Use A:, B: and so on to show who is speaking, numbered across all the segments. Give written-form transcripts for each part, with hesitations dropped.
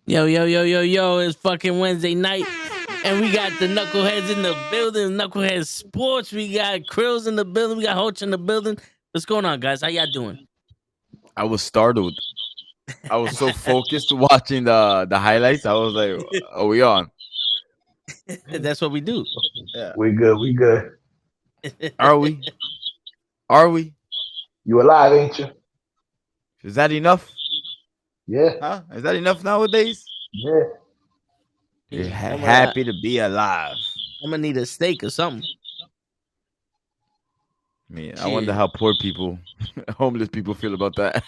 A: Yo, it's fucking Wednesday night. And we got the knuckleheads in the building, knuckleheads sports. We got Krills in the building, we got Hoach in the building. What's going on, guys? How y'all doing?
B: I was startled. I was so focused watching the highlights. I was like, "Are we on?"
A: That's what we do.
B: Yeah.
C: We good. We good.
B: Are we? Are we?
C: You alive, ain't you?
B: Is that enough?
C: Yeah.
B: Huh? Is that enough nowadays?
C: Yeah.
B: You're
A: I'm
B: happy to be alive.
A: gonna need a steak or something.
B: I wonder how poor people, homeless people feel about that.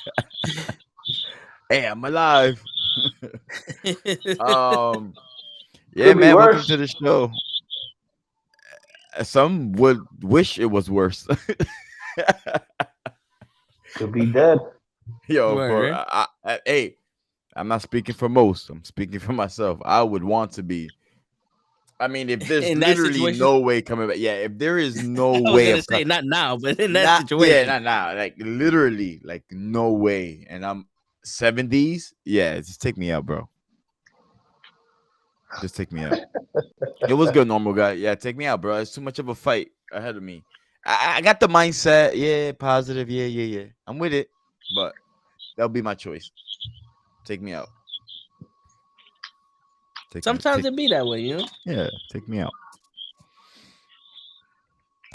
B: Hey, I'm alive. Yeah,
C: Could be
B: man. Welcome
C: worse.
B: to the show. Some would wish it was worse.
C: Could be dead.
B: Yo,
A: Word.
B: hey, I'm not speaking for most. I'm speaking for myself. I would want to be. I mean, if there's
A: In that
B: literally
A: situation?
B: no way coming back, yeah. If there is no
A: I was
B: way
A: gonna
B: of
A: say not now, but in that
B: not,
A: situation.
B: yeah, not now. Like literally, like no way. And I'm 70s. Yeah, just take me out, bro. Just take me out. It was good, normal guy. Yeah, take me out, bro. It's too much of a fight ahead of me. I got the mindset. Yeah, positive. Yeah. I'm with it, but that'll be my choice. Take me out.
A: Sometimes it be that way, you know.
B: Yeah, take me out.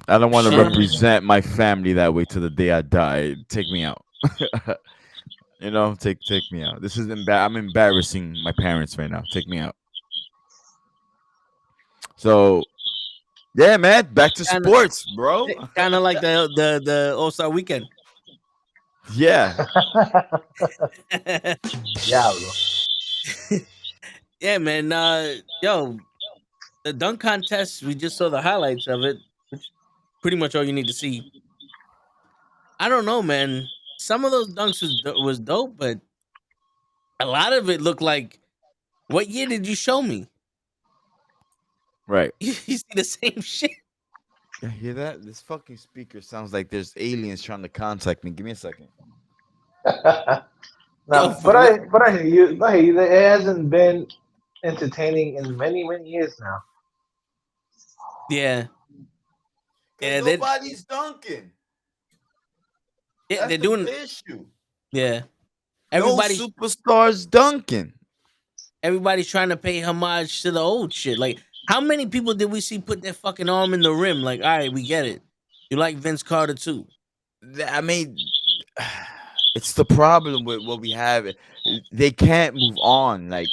B: I don't want to
A: Shit.
B: represent my family that way to the day I die. Take me out. You know, take me out. This is I'm embarrassing my parents right now. Take me out. So, yeah, man, back to sports, bro.
A: Kind of like the All-Star weekend.
B: Yeah.
C: Diablo.
A: Yeah, man. Yo, the dunk contest, we just saw the highlights of it, which pretty much all you need to see. I don't know, man. Some of those dunks was dope, but a lot of it looked like, what year did you show me?
B: Right.
A: You see the same shit.
B: You hear that? This fucking speaker sounds like there's aliens trying to contact me. Give me a second.
C: No, but I hear you. I hear you. It hasn't been entertaining in many years now.
A: Yeah. Yeah,
B: nobody's dunking.
A: Yeah, they're doing
B: the issue.
A: Yeah.
B: Everybody's no superstars dunking.
A: Everybody's trying to pay homage to the old shit. Like, how many people did we see put their fucking arm in the rim? Like, all right, we get it. You like Vince Carter too.
B: I mean, it's the problem with what we have. They can't move on. Like,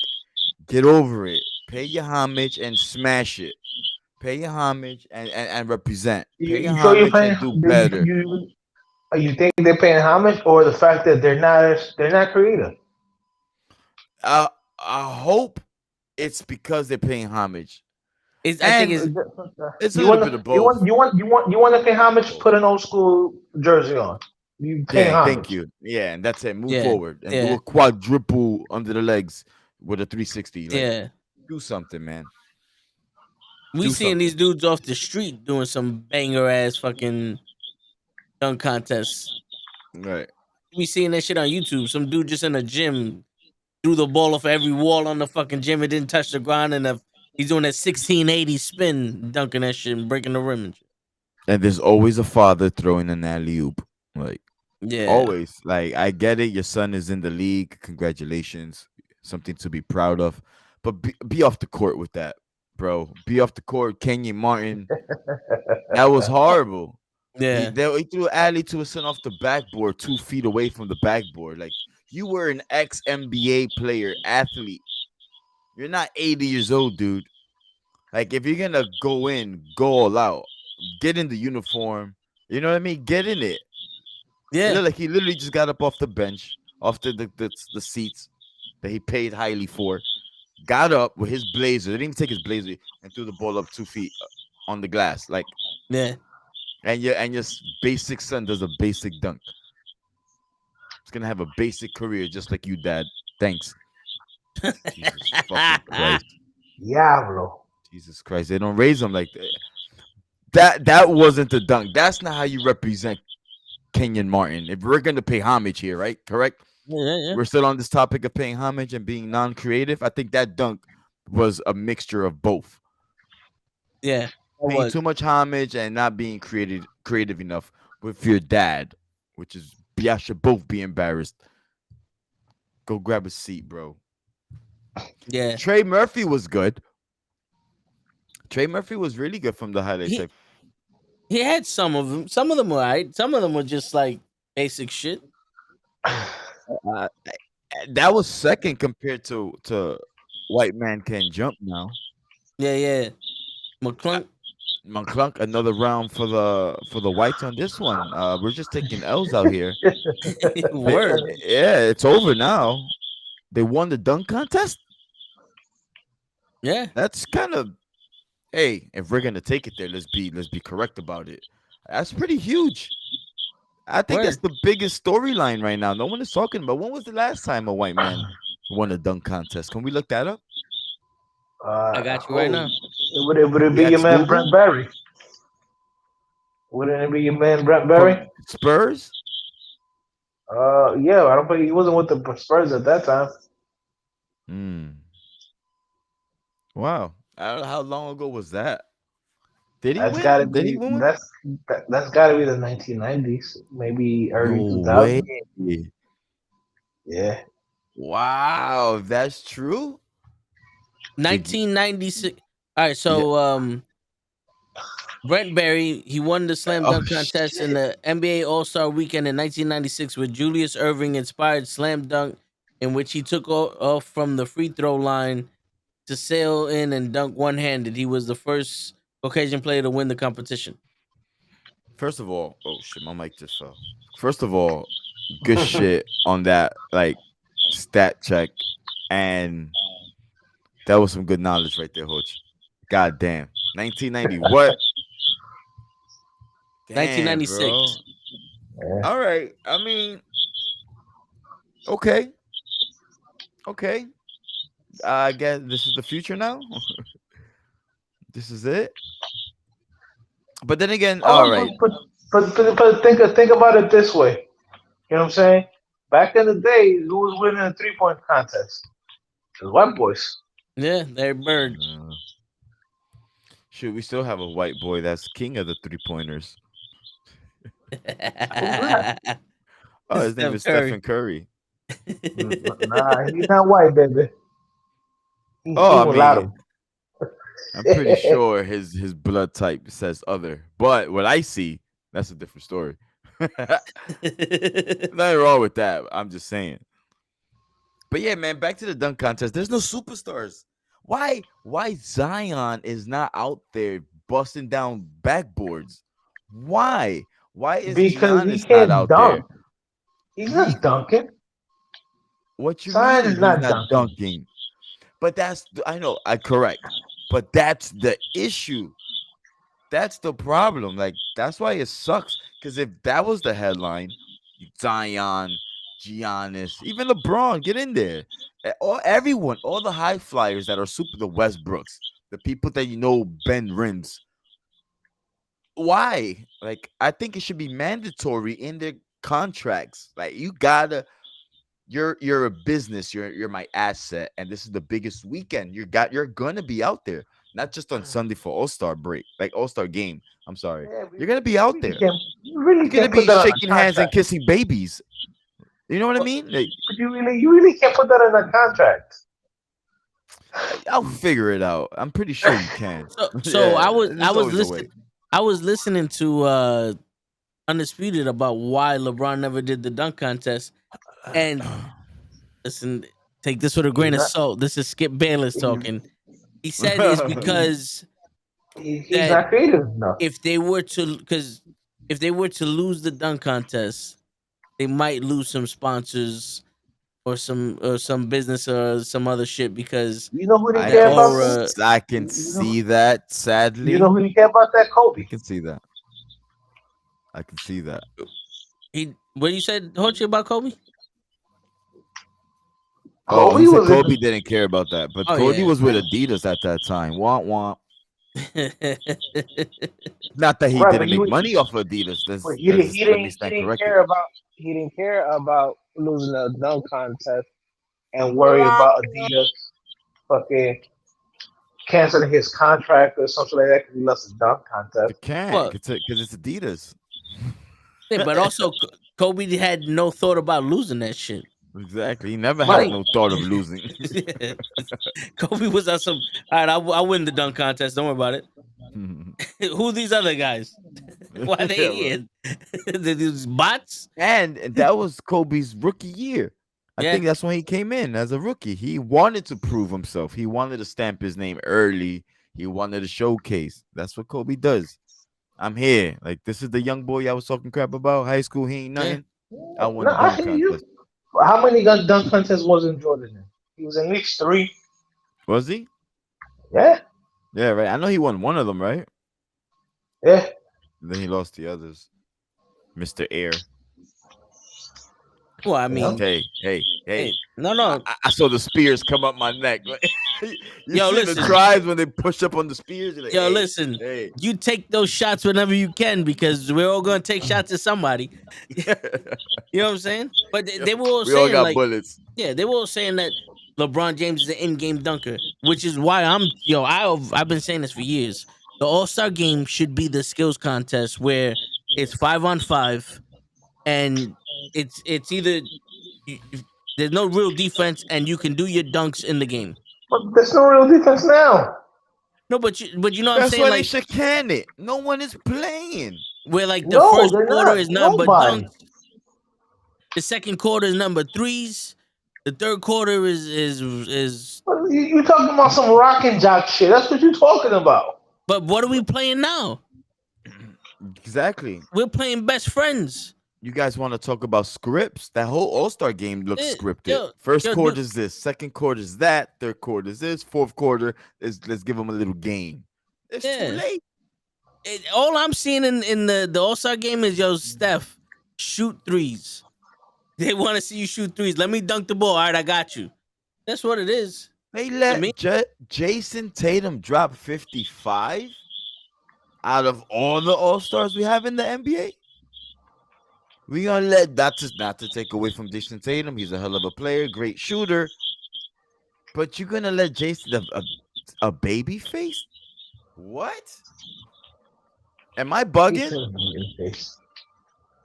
B: get over it. Pay your homage and smash it. Pay your homage and represent. Pay your homage and do better.
C: You think they're paying homage, or the fact that they're not creative?
B: I hope it's because they're paying homage.
A: I think
B: it's a little bit of both.
C: You want to pay homage? Put an old school jersey on. You pay homage.
B: Thank you. Yeah, and that's it. Move forward and do a quadruple under the legs with a 360. Like, do something, man.
A: We seeing these dudes off the street doing some banger ass fucking dunk contests.
B: Right.
A: We seeing that shit on YouTube. Some dude just in a gym threw the ball off every wall on the fucking gym. It didn't touch the ground, and he's doing that 1680 spin, dunking that shit and breaking the rim.
B: And there's always a father throwing an alley-oop. Like, always. Like, I get it. Your son is in the league. Congratulations. Something to be proud of. But be off the court with that, bro. Be off the court. Kenyon Martin. That was horrible.
A: Yeah.
B: He threw an alley to his son off the backboard 2 feet away from the backboard. Like, you were an ex-NBA player, athlete. You're not 80 years old, dude. Like, if you're going to go all out. Get in the uniform. You know what I mean? Get in it.
A: Yeah.
B: Like he literally just got up off the bench, off the seats that he paid highly for. Got up with his blazer. They didn't even take his blazer and threw the ball up 2 feet on the glass. Like,
A: yeah.
B: And your basic son does a basic dunk. He's gonna have a basic career just like you, Dad. Thanks. Jesus fucking Christ.
C: Diablo.
B: Jesus Christ. They don't raise him like that. That wasn't the dunk. That's not how you represent Kenyon Martin. If we're gonna pay homage here, right? Correct?
A: Yeah, yeah,
B: We're still on this topic of paying homage and being non-creative. I think that dunk was a mixture of both.
A: yeah. That
B: Paying
A: was.
B: too much homage and not being creative enough with your dad, which is y'all should both be embarrassed. Go grab a seat, bro.
A: Yeah.
B: Trey Murphy was good. Trey Murphy was really good from the highlights.
A: He he had some of them. Some of them were right. Some of them were just like basic shit.
B: Uh, that was second compared to White Man Can Jump now.
A: Yeah, yeah. McClunk.
B: McClunk, another round for the whites on this one. We're just taking L's out here.
A: Word.
B: Yeah, it's over now. They won the dunk contest.
A: Yeah.
B: That's kind of hey, if we're gonna take it there, let's be correct about it. That's pretty huge. I think that's
A: Word.
B: the biggest storyline right now. No one is talking about when was the last time a white man won a dunk contest. Can we look that up?
A: I got you right
C: Oh,
A: now.
C: would it
B: We
C: be your
B: ask
C: man Brent
B: Google.
C: Barry? Wouldn't it be your man Brent
B: From
C: Barry?
B: Spurs.
C: Yeah, I don't think he wasn't with the Spurs at that time.
B: Hmm. Wow. I don't know how long ago was that? Did he
C: That's got to
B: win? Did he
C: be
B: win one?
C: that's got to be the 1990s, maybe early
B: No way.
C: 2000s. Yeah,
B: Wow, if that's true. Did you?
A: 1996. All right,
B: Yeah.
A: so Brent Berry, he won the slam
B: Oh
A: dunk contest in
B: shit.
A: the NBA All-Star Weekend in 1996 with Julius Erving inspired slam dunk in which he took off from the free throw line to sail in and dunk one-handed. He was the first Caucasian player to win the competition.
B: First of all, oh shit, my mic just fell. First of all, good shit on that like stat check, and that was some good knowledge right there, Hoch. God damn. 1990. What? Damn, bro.
A: 1996.
C: yeah.
B: All right. I mean, okay. Okay. I guess this is the future now. This is it. But then again, all
C: Oh,
B: right.
C: but think about it this way. You know what I'm saying? Back in the day, who was winning a 3-point contest? The white boys.
A: Yeah, Larry Bird.
B: Uh, shoot, we still have a white boy that's king of the 3 pointers.
C: Who's that?
B: Oh, his name
A: Steph
B: is
A: Curry.
B: Stephen Curry.
C: Nah, he's not white, baby. He
B: Oh, I
C: mulatto.
B: mean, I'm pretty sure his blood type says other. But what I see, that's a different story. Nothing wrong with that. I'm just saying. But yeah, man, back to the dunk contest. There's no superstars. Why Zion is not out there busting down backboards? Why? Why is
C: Because he
B: Giannis not
C: can't
B: out there?
C: dunk. He's
B: He
C: not dunking.
B: what you
C: Zion
B: mean
C: is
B: he's
C: not
B: not
C: dunking.
B: dunking? But I know, I correct. But that's the issue. That's the problem. Like that's why it sucks. Because if that was the headline, Zion, Giannis, even LeBron, get in there. All everyone, all the high flyers that are super the Westbrooks, the people that bend rims. Why? Like I think it should be mandatory in their contracts. Like you gotta. You're a business. You're my asset, and this is the biggest weekend. You're gonna be out there, not just on Sunday for All Star break, like All Star game. I'm sorry,
C: Yeah,
B: you're gonna be out there.
C: you really
B: You're gonna
C: can't put
B: be
C: that on a
B: shaking hands and
C: contract.
B: kissing babies. You know what I
C: But,
B: mean? Like,
C: but you really can't put that on a contract.
B: I'll figure it out. I'm pretty sure you can.
A: So
B: Yeah,
A: I
B: there's
A: was
B: always a way.
A: listening to Undisputed about why LeBron never did the dunk contest. And listen, take this with a
C: He's
A: grain of
C: not.
A: salt. This is Skip Bayless
C: He's,
A: talking. He said it's because
C: he's
A: that
C: not creative enough.
A: if they were to because if they were to lose the dunk contest, they might lose some sponsors or some business or some other shit because
C: You know who didn't
B: I
A: the
C: care
B: can
C: about that?
A: aura.
B: I can
C: You know,
B: see that.
C: you know
B: Sadly,
C: who didn't care about that?
B: I
C: Kobe.
B: can see that. I can see that.
A: He what you said, Hochi, about Kobe?
B: Oh, he
C: Kobe
B: said
C: was in
B: Kobe
C: the.
B: didn't care about that, but
A: Oh
B: Kobe
A: yeah.
B: was with Adidas at that time. Womp womp. Not that he
C: Right, but
B: didn't make money off of Adidas.
C: but
B: Let me
C: he
B: stand
C: didn't
B: corrected.
C: care about he didn't care about losing a dunk contest and worry about Adidas fucking canceling his contract or something like that because he lost a dunk
B: They
C: contest.
B: can't
A: Well,
B: because it's Adidas.
A: yeah, but also Kobe had no thought about losing that shit.
B: Exactly. He never
A: What?
B: had
C: Right.
B: no thought of losing.
A: Yeah. Kobe was on some. All right, I win the dunk contest. Don't worry about it. Who these other guys? Why they
B: Yeah, bro.
A: here? These bots?
B: And that was Kobe's rookie year. I
A: Yeah,
B: think that's when he came in as a rookie. He wanted to prove himself. He wanted to stamp his name early. He wanted to showcase. That's what Kobe does. I'm here. Like this is the young boy I was talking crap about. High school, he ain't
A: yeah.
B: nothing. I won
C: No,
B: the
C: I
B: dunk
C: hear you.
B: contest.
C: How many dunk contests wasn't Jordan in? He was in at least three.
B: Was he?
C: Yeah,
B: Yeah, right. I know he won one of them, right?
C: yeah.
B: And then he lost the others. Mr. Air.
A: Well, I
C: You know,
A: mean,
B: Hey.
A: hey, no, no,
B: I saw the spears come up my neck. You
A: yo,
B: see the
A: listen,
B: tribes when they push up on the spears? You're like,
A: yo, listen.
B: hey.
A: You take those shots whenever you can because we're all gonna take shots at somebody. You know what I'm saying? But they were all
B: We all
A: saying
B: got
A: like,
B: bullets.
A: yeah, they were all saying that LeBron James is an in-game dunker, which is why I've been saying this for years. The All-Star game should be the skills contest where it's 5-on-5 and it's either there's no real defense and you can do your dunks in the game.
C: but there's no real defense now.
A: No, but you know what I'm
B: That's
A: saying,
B: why they
A: like
B: should can it. No one is playing.
A: where like the
C: No,
A: first
C: they're
A: quarter
C: not.
A: is nothing but
C: Nobody.
A: dunks, the second quarter is number threes, the third quarter is.
C: You talking about some rock and jock shit? That's what you're talking about.
A: But what are we playing now?
B: Exactly.
A: We're playing best friends.
B: You guys want to talk about scripts? That whole All Star game looks scripted.
A: Yo,
B: First
A: yo,
B: quarter
A: dude.
B: is this, second quarter is that, third quarter is this, fourth quarter is let's give them a little game. It's too
A: Yeah.
B: late.
A: All I'm seeing in the All Star game is Steph, shoot threes. They want to see you shoot threes. Let me dunk the ball. All right, I got you. That's what it is
B: They
A: to me.
B: let Jason Tatum drop 55 out of all the All Stars we have in the NBA. We gonna let not to take away from Jason Tatum. He's a hell of a player, great shooter. But you're gonna let Jason a baby face? What? Am I bugging?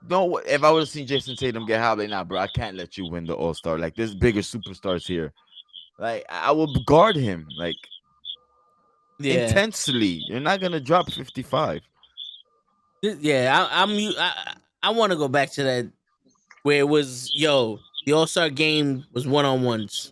B: No, if I would have seen Jason Tatum get hot, like, nah, bro, I can't let you win the All Star. Like, there's bigger superstars here. Like, I will guard him, like,
A: Yeah,
B: intensely. You're not gonna drop 55.
A: yeah. I want to go back to that where it was the All Star game was 1-on-1s.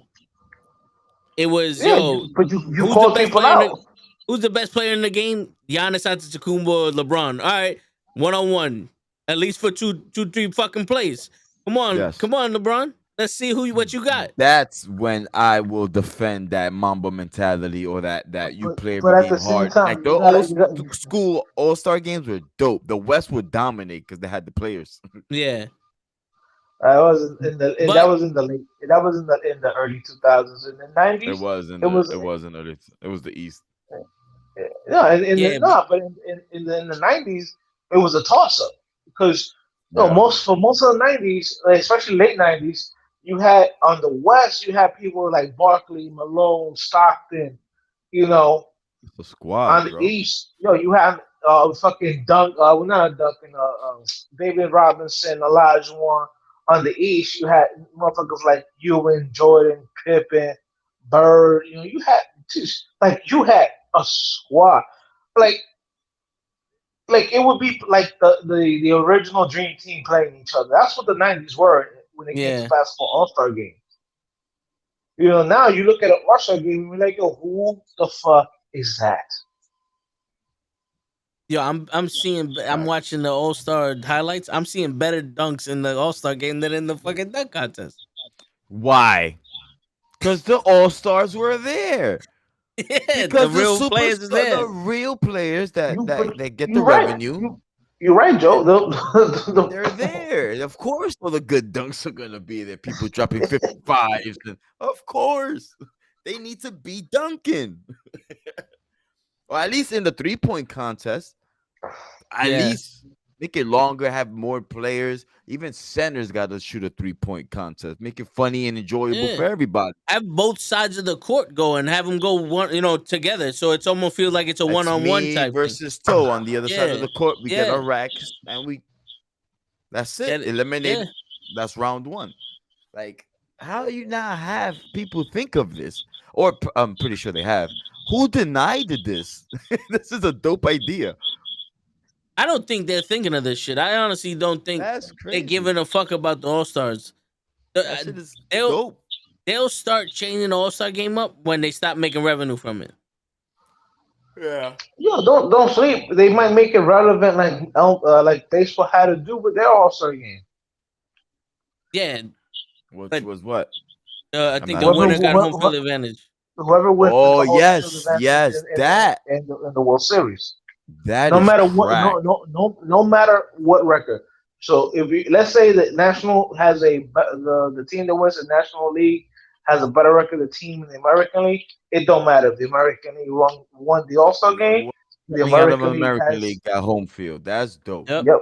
A: It was
C: Yeah, but you
A: who's the
C: called
A: best
C: people
A: player in
C: out.
A: the who's the best player in the game? Giannis Antetokounmpo or LeBron. All right, 1-on-1. At least for two, 3 fucking plays. Come on,
B: Yes.
A: LeBron. Let's see what you got.
B: That's when I will defend that Mamba mentality or that you play every
C: But at
B: game
C: the same
B: hard.
C: time,
B: Like the
C: you
B: old
C: gotta, you got
B: school All Star games were dope. The West would dominate because they had the players.
A: Yeah,
C: I was in the and that
A: but
C: was in the late that was in the early 2000s. In the
B: It
C: 90s,
B: was in
C: it was
B: it was the East.
C: no in the
A: yeah,
C: no, but in the 90s it was a toss up because
B: Yeah,
C: most of the 90s, like, especially late 90s, you had on the West you had people like Barkley, Malone, Stockton, you know.
B: it's a squad,
C: On the
B: bro.
C: East, you have fucking Dunk, well not Duncan, David Robinson, Elijah Wan. On the East, you had motherfuckers like Ewing, Jordan, Pippen, Bird. You had you had a squad. Like it would be like the original Dream Team playing each other. That's what the '90s were when it came to
A: yeah.
C: basketball All Star games. Now you look at an All Star game and you're like, yo, who the fuck is that?
A: Yo, I'm
B: Facts.
A: watching the All Star highlights. I'm seeing better dunks in the All Star game than in the fucking dunk contest.
B: Why? Because the All Stars were there.
A: Yeah, the
B: Because
A: real players is
B: the
A: there.
B: real players
C: But
B: that get the
C: you're right.
B: revenue,
C: You're right,
B: eh,
C: Joe.
B: they're there. Of course, all the good dunks are gonna be there. People dropping 55s, and of course, they need to be dunking. Or at least in the 3-point contest, at
A: Yeah,
B: least Make it longer, have more players. Even centers got to shoot a 3-point contest. Make it funny and enjoyable
A: Yeah.
B: for everybody.
A: Have both sides of the court go and have them go one, together. So it's almost feels like it's a
B: That's
A: one-on-one
B: me
A: type thing.
B: versus Toe on the other side of
A: Yeah.
B: the court. We get
A: Yeah.
B: our racks and that's it.
A: Get it.
B: Eliminate.
A: Yeah.
B: That's round one. Like, how do you not have people think of this? Or I'm pretty sure they have. Who denied this? This is a dope idea.
A: I don't think they're thinking of this shit. I honestly don't think
B: That's
A: they're
B: crazy.
A: giving a fuck about the All Stars.
B: That shit is
A: They'll
B: dope.
A: they'll start changing the All Star game up when they stop making revenue from it.
B: Yeah.
C: Yo, don't sleep. They might make it relevant, like baseball had to do with their All Star game.
A: Yeah,
B: Which
A: but
B: was what?
A: I
B: I'm
A: think
B: not
A: the
C: Whoever
A: winner got home
C: whoever,
A: field advantage.
C: whoever wins
B: Oh
C: the home field
B: yes,
C: advantage
B: yes. That
C: in the World Series.
B: that
C: No
B: is
C: matter what,
B: crack.
C: no matter what record. So if you let's say that National has the team that wins the National League has a better record than the team in the American League, it don't matter if the American League won the All Star game.
B: Whoever
C: The
B: coming out of
C: American League
B: American
C: has
B: League got home field. That's dope.
A: Yep.
C: yep.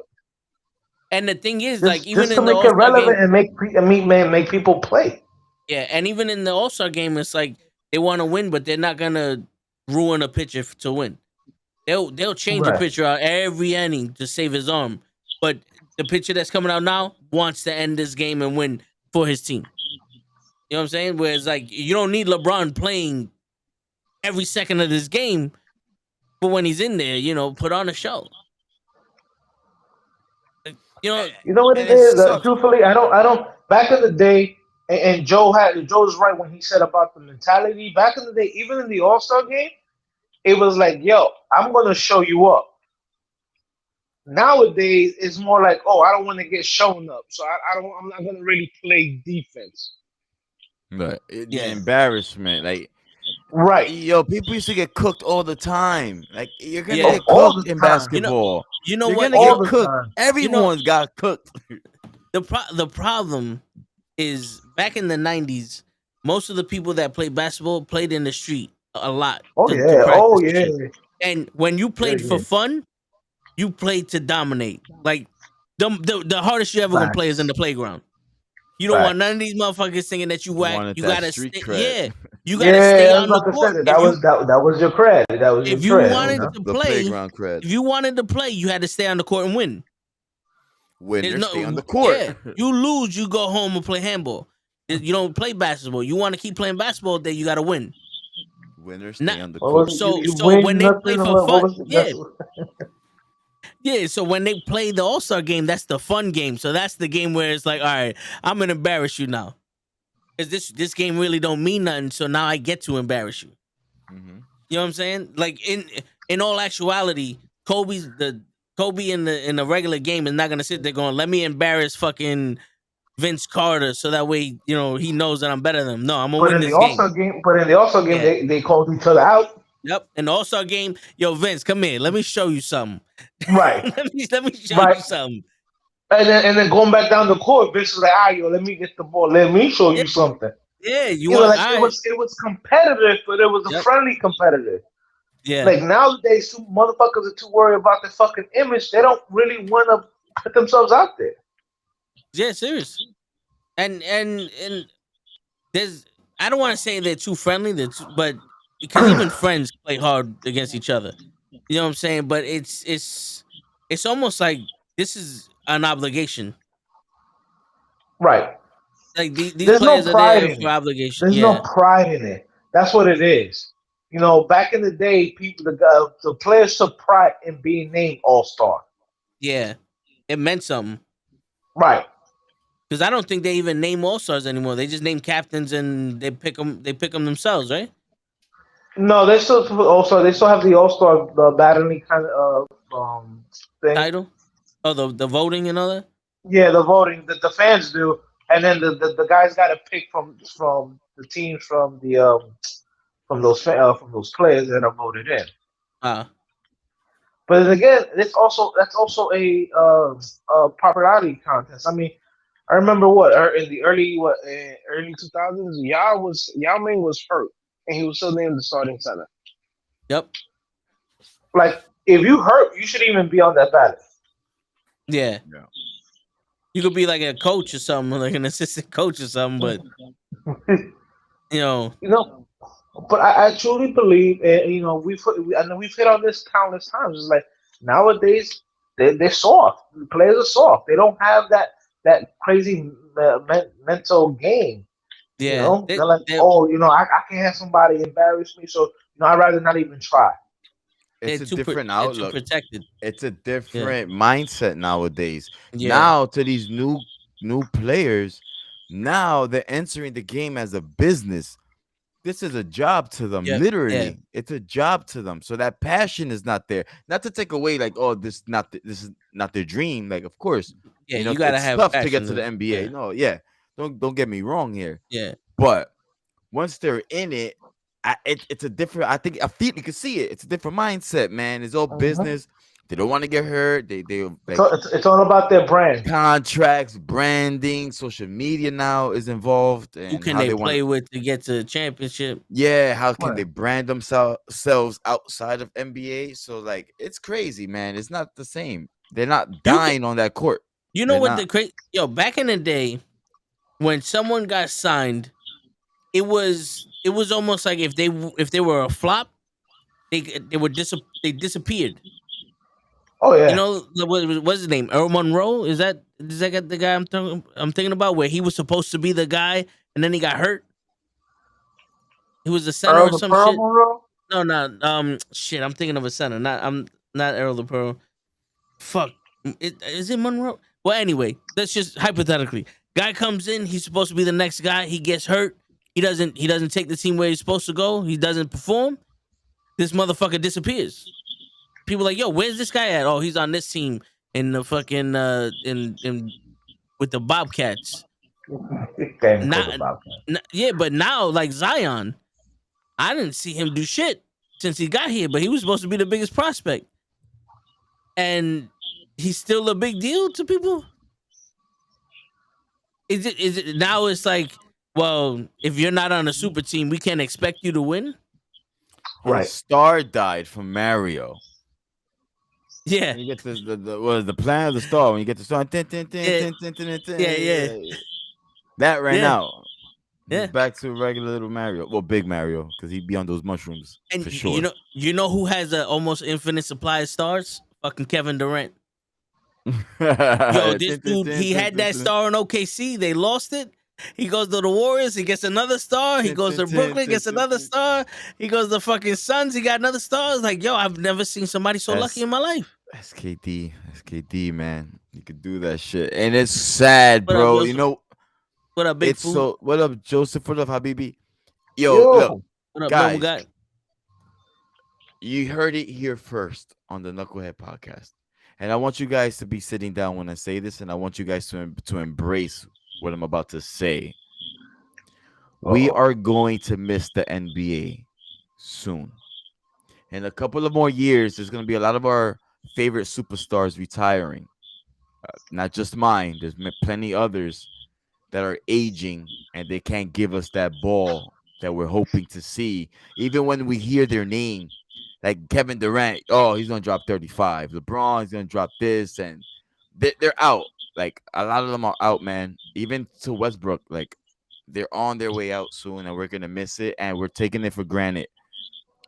A: And the thing is, like, even
C: Just to
A: in the
C: make
A: All
C: it
A: Star game,
C: relevant and make people play.
A: yeah, and even in the All Star game, it's like they want to win, but they're not gonna ruin a pitcher to win. They'll change a
C: Right.
A: pitcher out every inning to save his arm, but the pitcher that's coming out now wants to end this game and win for his team. You know what I'm saying? Whereas, like, you don't need LeBron playing every second of this game, but when he's in there, put on a show. Like,
C: You know what
B: And
C: it
B: it
C: is?
B: sucks.
C: Truthfully, I don't. Back in the day, and Joe's right when he said about the mentality. Back in the day, even in the All Star game, it was like, yo, I'm gonna show you up. Nowadays, it's more like, oh, I don't want to get shown up, so I'm not gonna really play defense.
B: But the
A: yeah,
B: embarrassment, like
C: Right.
B: yo, people used to get cooked all the time. Like you're gonna
A: yeah.
B: get
C: All the
B: cooked in
C: time.
A: You know,
B: basketball.
A: you know
B: You're
A: what?
B: gonna
C: All
B: get
C: the
B: cooked.
C: time.
A: You know
B: Everyone's got cooked.
A: the problem is back in the '90s, most of the people that played basketball played in the street a lot
C: Oh
A: to
C: yeah. Oh
A: practice and
C: yeah.
A: shit. And when you
C: Yeah.
A: played for
C: Yeah.
A: fun, you played to dominate. Like the hardest you ever gonna play is in
C: Facts.
A: the playground. You don't want none
C: Facts.
A: of these motherfuckers thinking that you
B: You
A: whack.
B: wanted
A: You
B: that
A: gotta
B: street
A: stay.
B: cred.
A: Yeah, you gotta
C: Yeah,
A: stay
C: I was
A: on the
C: about to say
A: court.
C: that. That was your cred. That was your
A: If you
C: cred. You
A: wanted
C: know.
A: to
B: The
A: play,
B: playground cred.
A: if you wanted to play, you had to stay on the court and win. There's
B: Winners stay on
A: no,
B: the court.
A: yeah. You lose, you go home and play handball. You don't play basketball. You want to keep playing basketball, then you got to win.
B: Winners stay
A: Not
B: on the
C: What was
B: court.
C: it?
A: so.
C: You
A: So
C: win
A: when they
C: nothing.
A: play
C: And
A: for
C: what
A: fun,
C: was it?
A: yeah, yeah. So when they play the All Star game, that's the fun game. So that's the game where it's like, all right, I'm gonna embarrass you now, because this game really don't mean nothing. So now I get to embarrass you.
B: Mm-hmm.
A: You know what I'm saying? Like in all actuality, Kobe in the regular game is not gonna sit there going, let me embarrass fucking Vince Carter so that way, he knows that I'm better than him. No, I'm gonna
C: But
A: win
C: in the
A: this
C: All
A: game.
C: Star game, but in the All Star game,
A: Yeah.
C: they called each other out.
A: Yep. In the All-Star game, yo, Vince, come here. Let me show you something.
C: Right.
A: let me show you
C: Right.
A: something.
C: And then going back down the court, Vince was like, "Ah, yo, let me get the ball. Let me show
A: Yeah,
C: you something."
A: yeah. You
C: You know,
A: want
C: like
A: all
C: it
A: right.
C: was it was competitive, but it was a
A: Yep.
C: friendly competitive.
A: Yeah.
C: Like nowadays, two motherfuckers are too worried about their fucking image. They don't really want to put themselves out there.
A: Yeah, serious. And there's I don't want to say they're too friendly, but because even friends play hard against each other. You know what I'm saying? But it's almost like this is an obligation.
C: Right.
A: Like these
C: There's no
A: players are
C: pride
A: there
C: in
A: for
C: it.
A: obligation.
C: There's no
A: Yeah.
C: pride in it. That's what it is. You know, back in the day, the players took pride in being named All Star.
A: Yeah. It meant something.
C: Right.
A: Because I don't think they even name all stars anymore. They just name captains and they pick them. They pick them themselves, right?
C: No, they still have the All Star battling kind of thing.
A: Title. Oh, the voting and all that.
C: Yeah, the voting that the fans do, and then the guys got to pick from the teams from those players that are voted in.
A: Ah,
C: But then again, that's also a popularity contest. I mean, I remember in the early 2000s, Yao Ming was hurt, and he was still named the starting center.
A: yep.
C: Like if you hurt, you should even be on that ballot.
A: Yeah,
B: Yeah.
A: you could be like a coach or something, like an assistant coach or something. But you know,
C: You know, but I truly believe, I know we've hit on this countless times. It's like nowadays they're soft. The players are soft. They don't have that crazy mental game.
A: yeah,
C: They're like, oh, I can't have somebody embarrass me, so I'd rather not even try.
B: It's a different
A: they're too
B: outlook.
A: protected.
B: It's a
A: Yeah,
B: different mindset nowadays.
A: yeah,
B: Now to these new players, now they're entering the game as a business. This is a job to them,
A: yeah, yeah,
B: literally. It's a job to them. So that passion is not there. Not to take away, like, oh, this is not their dream. Like, of course,
A: yeah. You gotta
B: it's
A: have
B: tough to get
A: passion.
B: to the NBA.
A: Yeah,
B: No, yeah, don't get me wrong here.
A: yeah.
B: But once they're in it, it's a different. I think I feel you can see it. It's a different mindset, man. It's all
C: Hmm.
B: business. They don't want to get hurt. They
C: It's
B: like
C: all, it's all about their brand.
B: contracts, branding, social media now is involved,
A: Who
B: and
A: can
B: how
A: they
B: they want.
A: play with to get to the championship?
B: Yeah, how can
C: Right.
B: they brand themselves outside of NBA? So like, it's crazy, man. It's not the same. They're not
A: You could,
B: dying on that court.
A: you know
B: They're
A: what
B: not.
A: the crazy? Yo, back in the day when someone got signed, it was almost like if they were a flop, they were they disappeared.
C: Oh
A: You
C: yeah.
A: know what's his name? Earl Monroe? Is that the guy I'm thinking about? Where he was supposed to be the guy and then he got hurt. He was the center
C: Earl
A: or
C: the
A: some
C: Pearl
A: shit.
C: Monroe.
A: No, no, shit. I'm thinking of a center. I'm not Earl the Pearl. Fuck. Is it Monroe? Well, anyway, that's just hypothetically. Guy comes in. He's supposed to be the next guy. He gets hurt. He doesn't take the team where he's supposed to go. He doesn't perform. This motherfucker disappears. People are like, yo, where's this guy at? Oh, he's on this team in the fucking in with the Bobcats.
C: Damn, called the
A: Not,
C: Bobcat.
A: yeah, but now like Zion, I didn't see him do shit since he got here, but he was supposed to be the biggest prospect, and he's still a big deal to people. Is it now? It's like, well, if you're not on a super team, we can't expect you to win.
B: His
C: Right.
B: star died from Mario.
A: Yeah,
B: When you get the what is the plan of the star? When you get the star, tin, tin, tin,
A: yeah,
B: tin, tin, tin, tin,
A: yeah, yeah,
B: tin, that ran
A: yeah,
B: out. He's
A: yeah.
B: back to regular little Mario. Well, big Mario, because he'd be on those mushrooms
A: And
B: for
A: you
B: sure.
A: know, you know who has an almost infinite supply of stars? Fucking Kevin Durant. Yo, this
B: Tin, tin,
A: dude,
B: tin,
A: he
B: tin,
A: had
B: tin,
A: that
B: tin,
A: star in OKC. They lost it. He goes to the Warriors. He gets another star. He
B: tin,
A: goes
B: tin,
A: to
B: tin,
A: Brooklyn.
B: tin,
A: Gets
B: tin,
A: another
B: tin.
A: star. He goes to fucking Suns. He got another star. It's like, yo, I've never seen somebody so lucky
B: That's
A: in my life.
B: that's KD. That's KD, man. You could do that shit, and it's sad,
A: What up,
B: bro. You
A: Joseph?
B: know,
A: What up, Big
B: it's
A: Food?
B: so. What up, Joseph? What up, Habibi? Yo, look,
C: Yo.
A: What up, Normal
B: guys.
A: Guy?
B: You heard it here first on the Knucklehead podcast. And I want you guys to be sitting down when I say this, and I want you guys to embrace what I'm about to say. We
C: Uh-oh.
B: are going to miss the NBA soon. In a couple of more years, there's going to be a lot of our favorite superstars retiring. Not just mine, there's plenty others that are aging and they can't give us that ball that we're hoping to see. Even when we hear their name, like Kevin Durant, oh, he's gonna drop 35. LeBron's gonna drop this, and they're out. Like a lot of them are out, man. Even to Westbrook, like they're on their way out soon, and we're gonna miss it, and we're taking it for granted.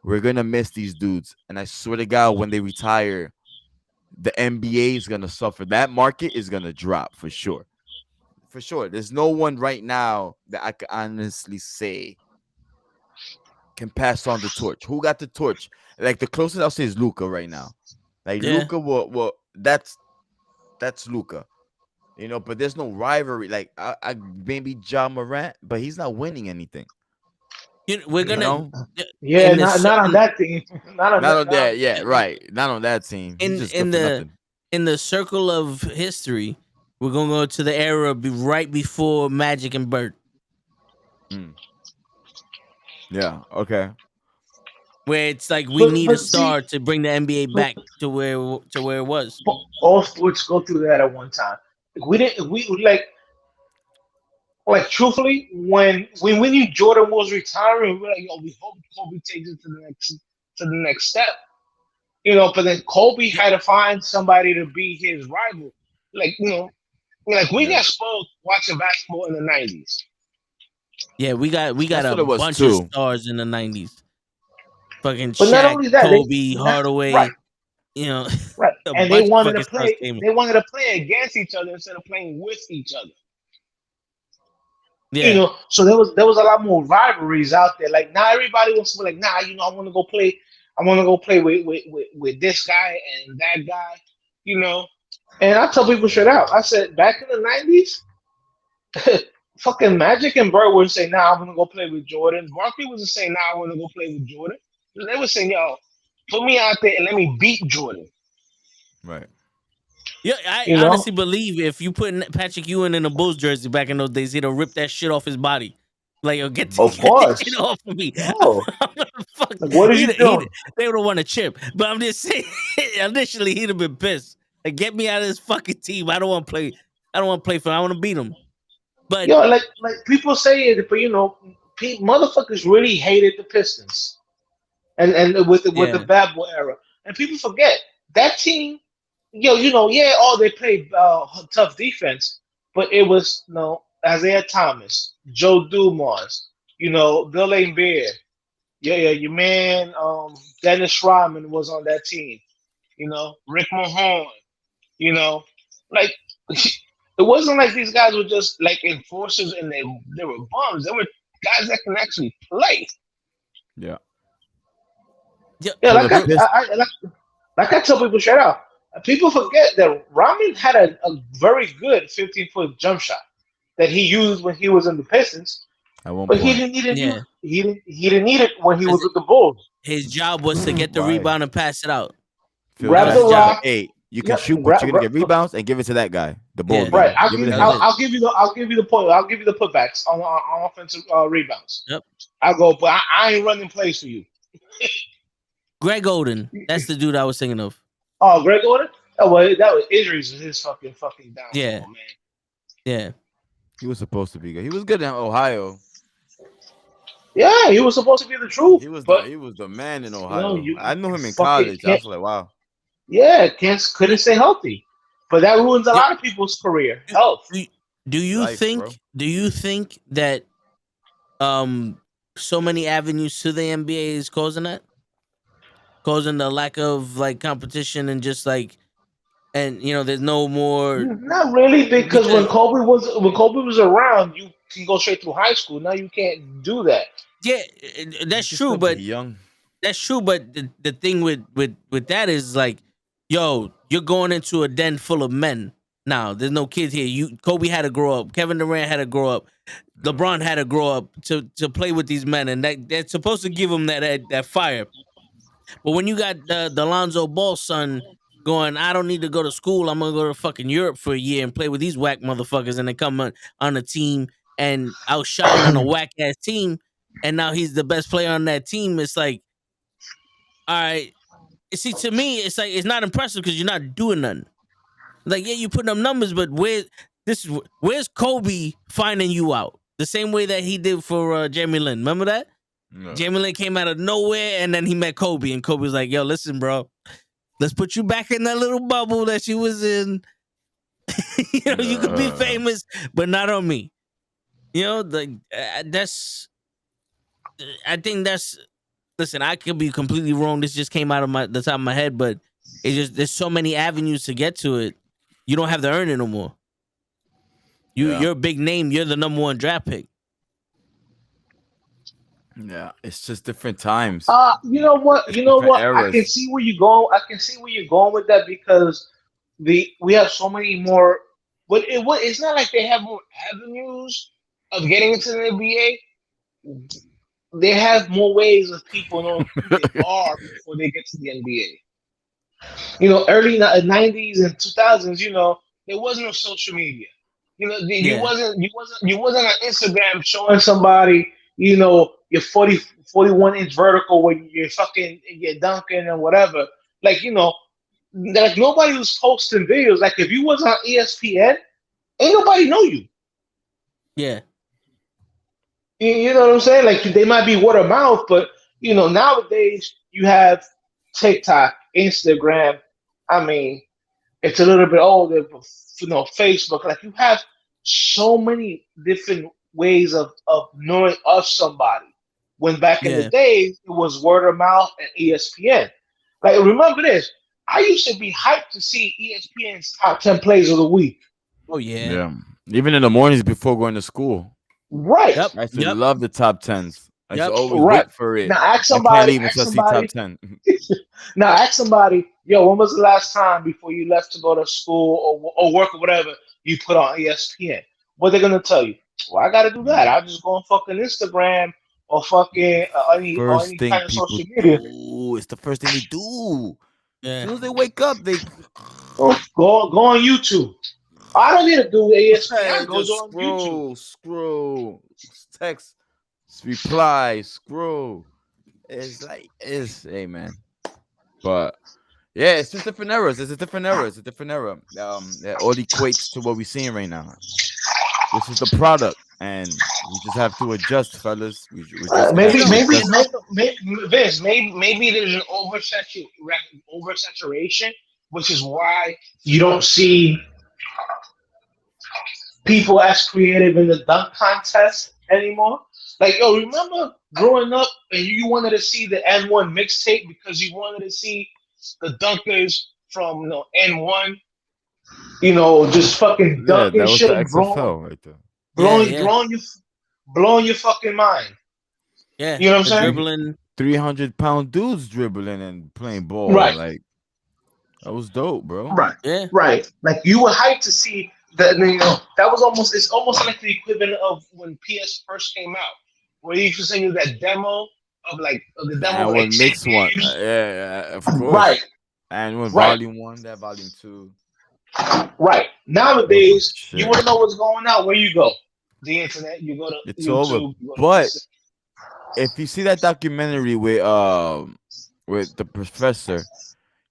B: We're gonna miss these dudes, and I swear to God, when they retire, the NBA is gonna suffer. That market is gonna drop for sure. For sure. There's no one right now that I can honestly say can pass on the torch. Who got the torch? Like the closest I'll say is Luca right now. Like
A: Yeah.
B: Luca will that's Luca. But there's no rivalry. Like I maybe John Morant, but he's not winning anything.
A: We're
B: You
A: gonna
B: know?
C: Yeah,
A: in
C: not
A: the
C: not on that team. Not on
B: Not
C: that.
B: on
C: Not on
B: that, yeah, right. Not on that team. He's
A: in
B: just good
A: in
B: for
A: the
B: nothing.
A: in the circle of history, we're gonna go to the era right before Magic and Bird,
B: Mm. Yeah, okay.
A: where it's like we
C: but
A: need a
C: but see,
A: star to bring the NBA
C: but,
A: back to where it was.
C: but all sports go through that at one time. We didn't. We like truthfully when we knew Jordan was retiring, we were like, yo, we hope Kobe takes it to the next step. But then Kobe
A: Yeah,
C: had to find somebody to be his rival.
D: Like like we got spoiled watching basketball in the '90s.
A: Yeah, we got
B: That's what
A: a
B: it was
A: bunch of
B: too.
A: stars in the '90s. Fucking
C: But not
A: Shaq,
C: only that,
A: Kobe,
C: right,
A: Hardaway. You know,
C: right,
A: a
C: and they
A: bunch of
C: wanted to
A: fucking stars
C: play.
A: came in.
D: They wanted to play against each other instead of playing with each other.
A: Yeah,
C: So there was a lot more rivalries out there. Like now everybody wants to be like, nah, I want to go play. I want to go play with this guy and that guy. You know, and I tell people straight out. I said back in the '90s, fucking Magic and Bird would say, nah, I'm gonna go play with Jordan. Barkley was saying, nah, I want to go play with Jordan. They were saying, yo, put me out there and let me beat Jordan.
B: Right.
A: yeah. I
C: You know,
A: honestly believe if you put Patrick Ewing in a Bulls jersey back in those days, he'd have ripped that shit off his body. Like, yo,
C: of
A: get this shit
C: course.
A: off of me.
C: Yo,
A: Fuck.
C: like what are you doing?
A: They would have won a chip. But I'm just saying, initially he'd have been pissed. Like, get me out of this fucking team. I don't want to play. I don't want to play for him. I want to beat him. But
C: Yo, like people say it, but motherfuckers really hated the Pistons, and with the
A: yeah,
C: bad boy era, and people forget that team. Yo, yeah, they played tough defense, but it was Isaiah Thomas, Joe Dumars, Bill Laimbeer, yeah, your man Dennis Rodman was on that team, Rick Mahorn, you know, like it wasn't like these guys were just like enforcers and they were bums. They were guys that can actually play.
B: Yeah.
A: yeah.
C: Yeah,
B: So the
C: like I,
B: Pist-
C: I, I like I tell people straight out, people forget that Rodman had a very good 15-foot jump shot that he used when he was in the Pistons,
B: at one
C: but he
B: point.
C: didn't need it.
A: Yeah.
C: He didn't need it when he was
A: Because
C: with the Bulls.
A: his job was to get the
B: Why?
A: rebound and pass it out.
B: Phil
A: That was
C: Grab the
A: his
B: Jackson was
A: job.
B: like,
C: rock.
B: "Hey, you can
C: Yep.
B: shoot, but you're gonna get rebounds and give it to that guy, the Bulls
A: Yeah,
C: Right.
B: guy. Give it to
A: that was
B: him."
A: it.
C: I'll give you the point. I'll give you the putbacks on offensive rebounds.
A: Yep.
C: I'll go, but I ain't running plays for you.
A: Greg Oden. That's the dude I was thinking of.
C: Oh, Greg Oden. Oh, well, that was injuries was his fucking
A: Yeah,
C: downfall, man.
A: yeah.
B: He was supposed to be good. He was good in Ohio.
C: Yeah, he was supposed to be the truth, but
B: He was the man in Ohio.
C: you
B: I knew him in
C: fucking
B: college. I
C: can't.
B: was like, wow.
C: Yeah, couldn't stay healthy, but that ruins a
A: Yeah.
C: lot of people's career
A: Do,
C: health.
A: do, do you
B: Life, bro.
A: think? Do you think that um so many avenues to the NBA is causing that? Causing the lack of like competition and just like and there's no more
C: Not really, because
A: because
C: when Kobe was around, you can go straight through high school. Now you can't do that.
A: yeah,
B: You
A: that's
B: can
A: true,
B: still be
A: but
B: young.
A: that's true, but the thing with that is like, yo, you're going into a den full of men. Now, there's no kids here. Kobe had to grow up. Kevin Durant had to grow up. LeBron had to grow up to play with these men, and that's supposed to give them that fire. But when you got the Lonzo Ball son going, I don't need to go to school. I'm gonna go to fucking Europe for a year and play with these whack motherfuckers, and then come on a team and outshine on a whack ass team, and now he's the best player on that team. It's like, all right. See, to me, it's like it's not impressive because you're not doing nothing. Like, yeah, you putting up numbers, but where's Kobe finding you out? The same way that he did for Jeremy Lin. Remember that?
B: No.
A: Jeremy Lin came out of nowhere and then he met Kobe, and Kobe was like, yo, listen, bro, let's put you back in that little bubble that you was in. You could be famous, but not on me. That's I think that's listen, I could be completely wrong. This just came out of the top of my head, but it's just there's so many avenues to get to it. You don't have to earn it no more. You're a big name. You're the number one draft pick.
B: Yeah, it's just different times.
C: You know what?
B: It's
C: You know
B: different
C: what? I can
B: eras.
C: see where you're going. I can see where you're going with that because we have so many more. But it's not like they have more avenues of getting into the NBA. They have more ways of people knowing who they are before they get to the NBA. Early '90s and 2000s. There was no social media. You
A: Yeah,
C: wasn't on Instagram showing somebody your 41-inch vertical where you're dunking and whatever. Like nobody was posting videos. Like if you was on ESPN, ain't nobody know you.
A: yeah,
C: You know what I'm saying? Like they might be word of mouth, but nowadays you have TikTok, Instagram. I mean, It's a little bit older, but Facebook. Like you have so many different ways of knowing of somebody. When back in the
A: Yeah.
C: days it was word of mouth and ESPN. Like remember this, I used to be hyped to see ESPN's top 10 plays of the week.
A: Oh yeah.
B: Yeah. Even in the mornings before going to school,
C: Right,
A: Yep.
B: I used to
A: Yep.
B: love the top tens. I used to
A: Yep.
B: always
C: right.
B: wait for it.
C: Now ask
B: I can't
C: somebody,
B: leave
C: ask
B: until I see top
C: somebody,
B: 10.
C: now ask somebody, yo, when was the last time before you left to go to school or work or whatever you put on ESPN? What they're gonna tell you? Well, I gotta do that.
B: Mm.
C: I'll just go on fucking Instagram or fucking
B: First
C: any
B: thing
C: kind of
B: people
C: social media.
B: do. It's the first thing they do. As
A: Yeah.
B: soon as they wake up, they
C: Go on YouTube. I don't need to do ESPN. I go
B: just
C: on YouTube.
B: scroll, text, reply, scroll. It's like hey man. But yeah, it's just different eras. It's a different era. It's a different era. That all equates to what we're seeing right now. This is the product, and we just have to adjust, fellas. We're just gonna
A: You
B: have
C: Maybe,
B: to
A: know,
C: maybe,
A: and
B: adjust.
C: maybe, Vince, maybe there's an oversaturation, which is why you don't see people as creative in the dunk contest anymore. Like, yo, remember growing up and you wanted to see the N1 mixtape because you wanted to see the dunkers from N1, just fucking
B: Yeah,
C: dunking
B: that was
C: shit
B: the
C: and
B: XFL right there.
A: yeah,
C: blowing,
A: yeah,
C: blowing your, blowing your fucking mind.
A: yeah.
C: You know what
A: The
C: I'm saying?
B: 300-pound dudes dribbling and playing ball.
C: Right.
B: Like that was dope, bro.
C: Right,
A: Yeah,
C: right. Like you were hyped to see that. That was almost. It's almost like the equivalent of when PS first came out, where you used to send you that demo of the demo
B: And
C: of like
B: one
C: 10
B: mix one,
C: games.
B: yeah, of
C: Right,
B: course. And one
C: right,
B: volume one, that volume two,
C: right.
B: that was my
C: Nowadays, you
B: shit.
C: want to know what's going on? Where you go? The internet. You go to
B: It's over.
C: YouTube. You go to
B: But
C: this.
B: if you see that documentary with the professor,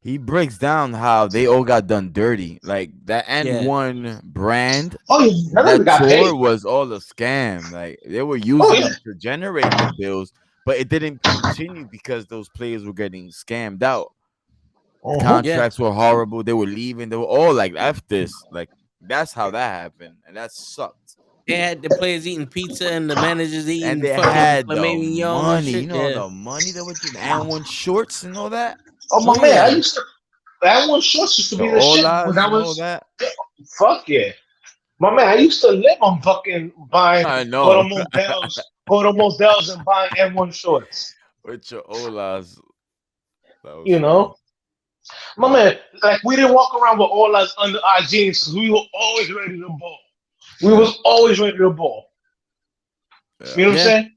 B: he breaks down how they all got done dirty. Like that
A: yeah,
B: N1 brand
C: Oh, yeah,
B: and
C: none of them
B: that
C: got
B: tour
C: paid.
B: was all a scam. Like they were
C: Oh
B: using
C: yeah.
B: them to generate the bills, but it didn't continue because those players were getting scammed out. The
C: Uh-huh.
A: yeah.
B: contracts were horrible. They were leaving. They were all like, F this. Like that's how that happened. And that sucked.
A: They had the players eating pizza and the managers
B: And
A: eating
B: they
A: fucking
B: had
A: filet
B: the
A: mignon and
B: money,
A: shit. Yeah.
B: the money that would do and one shorts and all that.
C: Oh
A: Oh
C: my man, I
A: yeah.
C: used to. That one shorts used to
B: The
C: be the shit when
B: Olas
C: I
B: and all
C: was.
B: that.
C: Fuck yeah. My man, I used to live on fucking buying
B: I
C: go to
B: know.
C: Modell's and buying M1 shorts.
B: With your Olas. That was
C: You
B: funny.
C: know, my man, like we didn't walk around with all us under our jeans because we were always ready to ball. We
B: Yeah.
C: was always ready to ball.
B: Yeah.
C: You know what I'm
A: Yeah.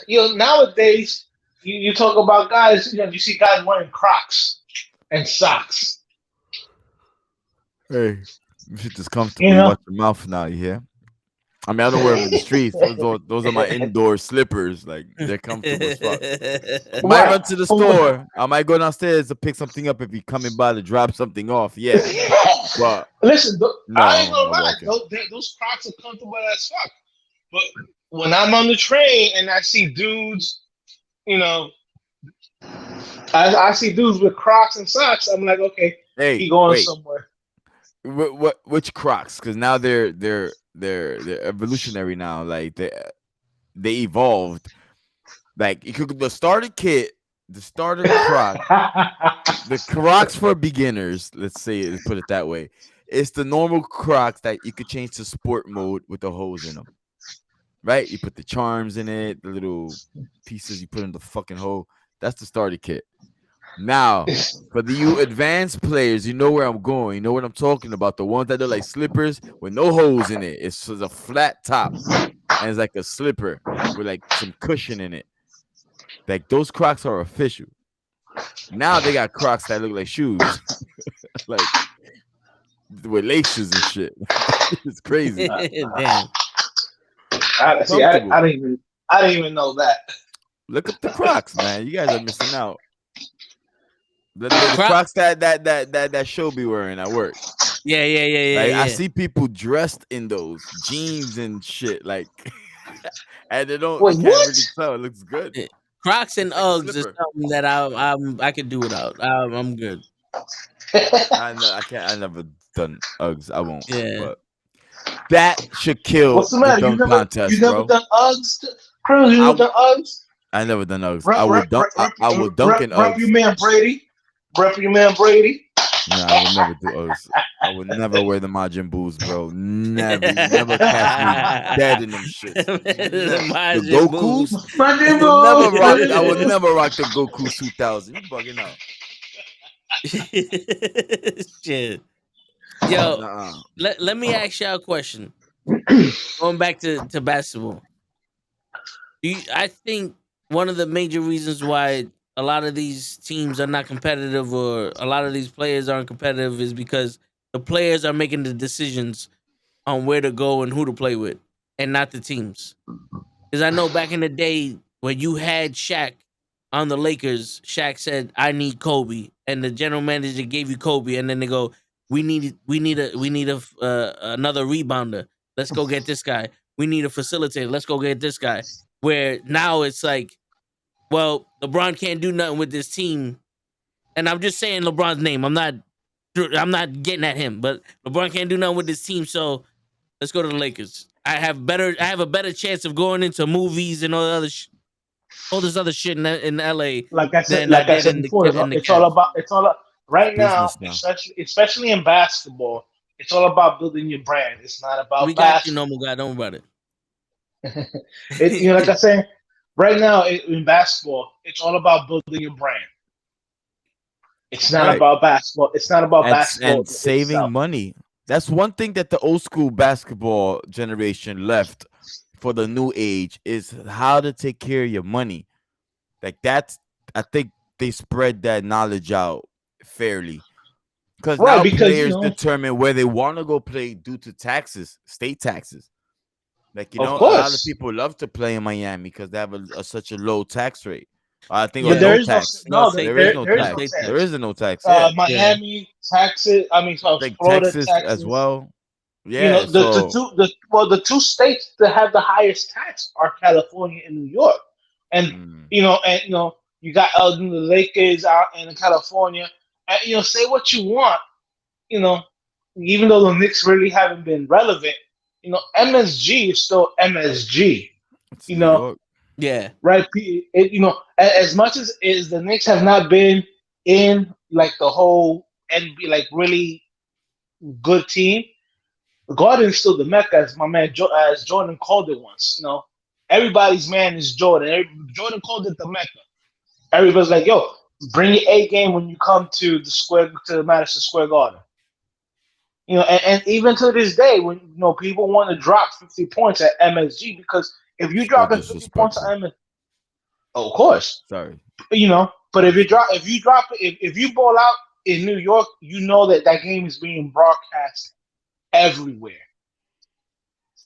C: saying? Nowadays, you talk about guys. You see guys wearing Crocs and socks.
B: Hey, you should just
C: You
B: comfortably
C: know.
B: watch your mouth now, you hear? I mean, I don't wear them in the streets. Those are my indoor slippers. Like they're comfortable as fuck. I might
C: Right.
B: run to the store. I might go downstairs to pick something up if you coming by to drop something off. Yeah, but
C: Listen,
B: no,
C: I ain't
B: I'm
C: gonna
B: not
C: lie.
B: walking.
C: Those Crocs are comfortable as fuck. But when I'm on the train and I see dudes, you know, I see dudes with Crocs and socks, I'm like, okay, he
B: Hey,
C: going
B: wait,
C: somewhere.
B: which Crocs? Because now they're evolutionary now. Like they evolved. Like you could the starter kit, the starter Croc, the Crocs for beginners. Let's put it that way. It's the normal Crocs that you could change to sport mode with the hose in them. Right? You put the charms in it, the little pieces you put in the fucking hole. That's the starter kit. Now, for the you advanced players, you know where I'm going. You know what I'm talking about. The ones that are like slippers with no holes in it. It's just a flat top and it's like a slipper with like some cushion in it. Like those Crocs are official. Now they got Crocs that look like shoes, like with laces and shit. It's crazy.
A: Damn.
B: Comfortable.
C: I didn't even know that.
B: Look up the Crocs, man. You guys are missing out. The
A: Croc.
B: Crocs that show be wearing at work.
A: Yeah, yeah, yeah, yeah,
B: Like I
A: yeah.
B: see people dressed in those jeans and shit, like, and they
C: Wait,
B: can't
C: what?
B: really tell. It looks good.
A: Yeah. Crocs and
B: It's like a
A: Uggs is
B: slipper.
A: something that I could do without. I'm good.
B: I can't. I never done Uggs. I won't.
A: Yeah.
B: But that should kill
C: What's the
B: the
C: matter?
B: dunk
C: You
B: contest,
C: never
B: bro.
C: done Uggs, Cruz? You never
B: I
C: done Uggs?
B: I never done Uggs.
C: Rep, rep, rep, rep,
B: I would dunk in
C: rep your
B: Uggs.
C: man Brady. Rep your man Brady.
B: No, I would never do Uggs. I would never wear the Majin Boos, bro. Never. You never catch me dead in them shits. The
A: Majin
B: Goku's.
A: Boos.
C: Monday
B: I would never
C: Bulls,
B: rock.
C: Monday
B: I would
C: Bulls.
B: never rock the Goku 2000. You bugging out?
A: Shit. Yo,
B: Nah.
A: let me ask y'all a question. Going back to basketball. I think one of the major reasons why a lot of these teams are not competitive or a lot of these players aren't competitive is because the players are making the decisions on where to go and who to play with and not the teams. Because I know back in the day when you had Shaq on the Lakers, Shaq said, "I need Kobe," and the general manager gave you Kobe, and then they go, we need another rebounder. Let's go get this guy. We need a facilitator. Let's go get this guy." Where now it's like, well, LeBron can't do nothing with this team, and I'm just saying LeBron's name. I'm not getting at him, but LeBron can't do nothing with this team, so let's go to the Lakers. I have a better chance of going into movies and all this other shit in LA than I
C: Like I
A: did
C: said
A: in
C: before,
A: the
C: it's all
A: Cavs.
C: about right now,
B: Business now.
C: especially in basketball. It's all about building your brand. It's not
A: We
C: about
A: got you,
C: basketball.
A: normal guy. Don't worry
C: Like I
A: about
C: said, right now in basketball, it's all about building your brand. It's not
B: Right.
C: about basketball. It's not about basketball
B: And saving
C: itself.
B: money. That's one thing that the old school basketball generation left for the new age is how to take care of your money. Like that's I think they spread that knowledge out fairly. Because
C: Right,
B: now
C: because
B: players determine where they want to go play due to taxes, state taxes. Like,
C: of
B: a lot of
C: course,
B: people love to play in Miami because they have such a low tax rate. I think, or
C: but
A: yeah,
C: there
B: no
C: is no
B: tax.
A: no state
B: There is
A: tax,
B: no
C: there is
A: no
C: no
B: tax.
A: state
B: There
C: tax.
A: tax.
B: is no tax. Yeah.
A: Yeah,
C: Miami, Texas. I mean,
B: Like
C: Florida,
B: Texas as
C: Texas.
B: well. Yeah.
C: The
B: So,
C: two the two states that have the highest tax are California and New York, and
B: mm,
C: you got the Lakers out in California, and say what you want, you know, even though the Knicks really haven't been relevant, MSG is still MSG,
B: it's
C: you
B: New
C: know,
B: York.
A: yeah,
C: right? As much as the Knicks have not been in like the whole and be like really good team. The Garden's still the Mecca, as my man as Jordan called it once. Everybody's man is Jordan. Jordan called it the Mecca. Everybody's like, "Yo, bring your A game when you come to Madison Square Garden." And even to this day, when people want to drop 50 points at MSG because if you
B: So
C: drop 50 points at
B: disrespectful.
C: MSG, of course,
B: Sorry.
C: But if you drop it, if you ball out in New York, you know that game is being broadcast everywhere.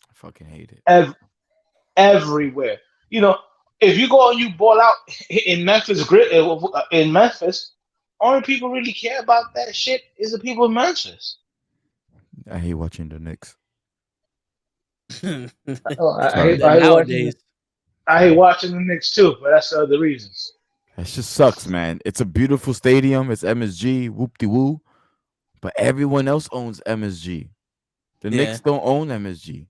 B: I fucking hate it.
C: Everywhere. You know, if you go and you ball out in in Memphis, only people really care about that shit is the people in Memphis.
B: I hate watching the Knicks. Sorry.
C: I hate watching.
A: nowadays,
C: I hate
B: Sorry.
C: watching the Knicks too, but that's the other reasons.
B: That just sucks, man. It's a beautiful stadium. It's MSG, whoop de woo. But everyone else owns MSG. The
A: yeah,
B: Knicks don't own MSG.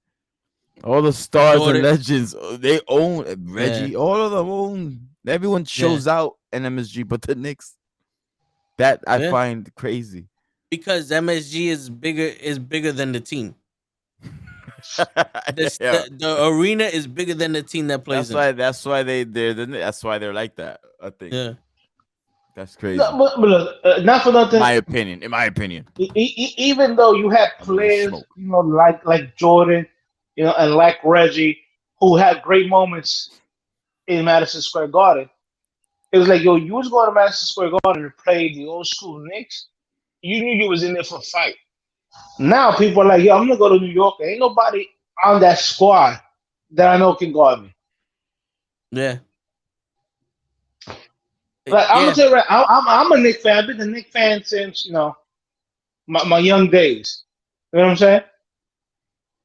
B: All the stars and
A: Jordan,
B: legends, they own
A: yeah,
B: Reggie. All of them own. Everyone
A: yeah,
B: shows out in MSG, but the Knicks. That I
A: yeah,
B: find crazy.
A: because MSG is bigger than the team.
B: Yeah,
A: The arena is bigger than the team that plays
B: that's
A: in it.
B: why. That's why that's why they're like that. I think
A: Yeah,
B: that's
C: No,
B: crazy.
C: but look, not for
B: In
C: nothing.
B: my opinion. In my opinion,
C: Even though you had
B: I don't really
C: players,
B: smoke.
C: like Jordan, and like Reggie, who had great moments in Madison Square Garden, it was like, yo, you was going to Madison Square Garden to play the old school Knicks. You knew you was in there for a fight. Now people are like, yo, I'm gonna go to New York. Ain't nobody on that squad that I know can guard me.
A: yeah,
C: Like I'm gonna
A: yeah,
C: tell you right, I'm a Knicks fan. I've been a Knicks fan since my young days. You know what I'm saying?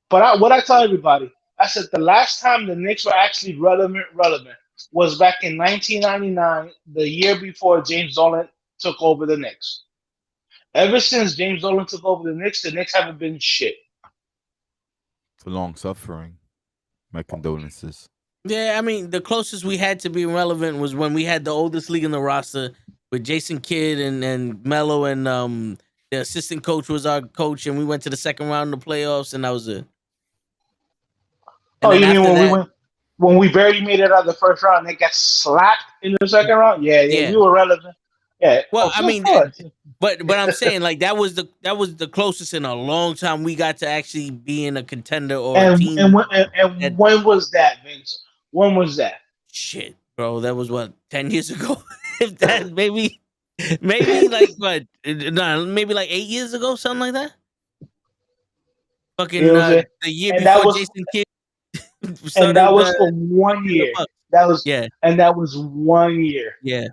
C: But what I tell everybody, I said the last time the Knicks were actually relevant was back in 1999, the year before James Dolan took over the Knicks. Ever since James Dolan took over the Knicks haven't been shit.
B: It's a long suffering. My condolences.
A: Yeah, I mean, the closest we had to being relevant was when we had the oldest league in the roster with Jason Kidd and Melo, and the assistant coach was our coach, and we went to the second round of the playoffs, and that was it. And
C: Oh,
A: then
C: you mean
A: after that,
C: when we barely made it out of the first round, they got slapped in the second round? Yeah,
A: yeah.
C: we were relevant. Yeah,
A: Well, I
C: of
A: mean,
C: course.
A: but I'm saying like that was the closest in a long time we got to actually being a contender or a team.
C: And
A: That
C: when was that, Vince? When was that?
A: shit, bro, that was what 10 years ago. If that maybe like what? No, maybe like 8 years ago, something like that.
C: You
A: Fucking
C: know what I'm saying?
A: the year
C: And that
A: before
C: was
A: Jason Kidd
C: and that
A: started
C: was for 1 year.
A: the Bucks.
C: That was
A: Yeah,
C: and that was 1 year.
A: yeah.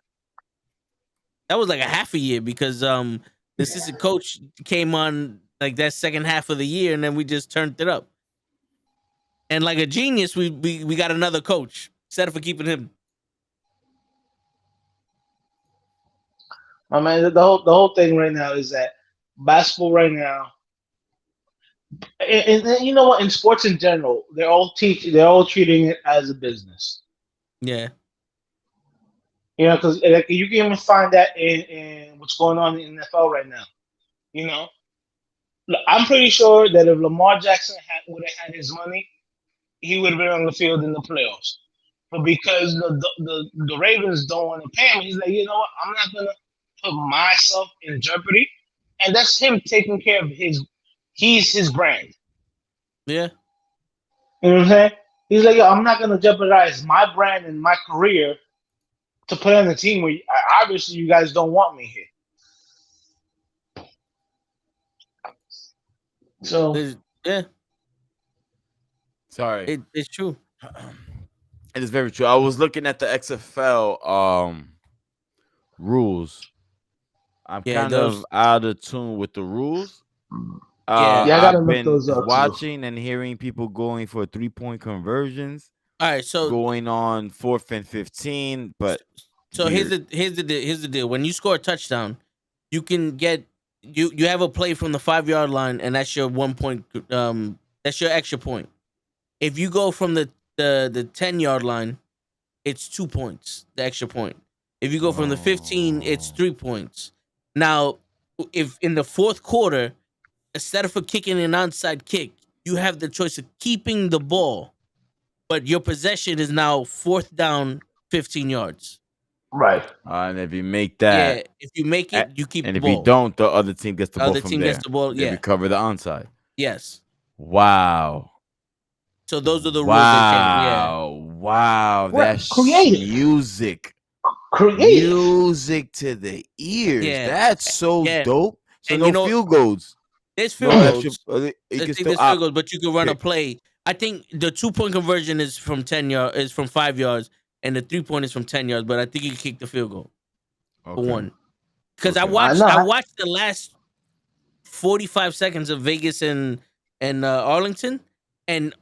A: That was like a half a year because the assistant coach came on like that second half of the year, and then we just turned it up. And like a genius, we got another coach instead of keeping him.
C: I mean, the whole thing right now is that basketball right now, and you know what? In sports in general, they're all treating it as a business.
A: Yeah,
C: You know, because like, you can even find that in what's going on in the NFL right now. You know, I'm pretty sure that if Lamar Jackson would have had his money, he would have been on the field in the playoffs. But because the Ravens don't want to pay him, he's like, you know what? I'm not gonna put myself in jeopardy, and that's him taking care of his. He's his brand.
A: yeah.
C: You know what I'm saying? He's like, yo, I'm not gonna jeopardize my brand and my career to play on the team where obviously you guys don't want me here. So
A: Yeah,
B: Sorry.
A: it's true.
B: It is very true. I was looking at the XFL rules. I'm
A: Yeah,
B: kind of
A: those.
B: out of tune with the rules.
A: Yeah.
C: yeah, I gotta
B: I've
C: look
B: been
C: those up too.
B: watching and hearing people going for 3-point conversions,
A: All right.
B: going on 4th and 15, but
A: So
B: weird.
A: here's the deal. When you score a touchdown, you can get you have a play from the 5 yard line, and that's your 1 point. That's your extra point. If you go from the 10 yard line, it's 2 points. The extra point. If you go from the 15, it's
B: Oh.
A: 3 points. Now, if in the fourth quarter, instead of kicking an onside kick, you have the choice of keeping the ball, but your possession is now fourth down, 15 yards.
C: Right.
B: And if you make
A: Yeah,
B: that,
A: if you make it, you keep
B: and
A: the
B: if you
A: ball.
B: don't, the other team gets the ball
A: Other
B: from
A: team gets
B: there.
A: the ball.
B: They
A: Yeah.
B: recover the onside.
A: Yes.
B: Wow.
A: So those are the rules they changed. Yeah.
B: Wow.
C: Right.
B: That's
C: Creative. Creative.
B: music to the ears.
A: Yeah.
B: That's so
A: Yeah.
B: dope. So
A: And
B: no field goals.
A: there's
B: No
A: field
B: extra.
A: goals.
B: You
A: I
B: can
A: think
B: still
A: there's field goals, but you can run a
B: kick.
A: play. I think the 2 point conversion is from 10 yards, is from 5 yards, and the 3 point is from 10 yards. But I think you can kick the field goal for
B: Okay.
A: one. Because
B: Okay.
C: I know.
A: I watched the last 45 seconds of Vegas and Arlington, and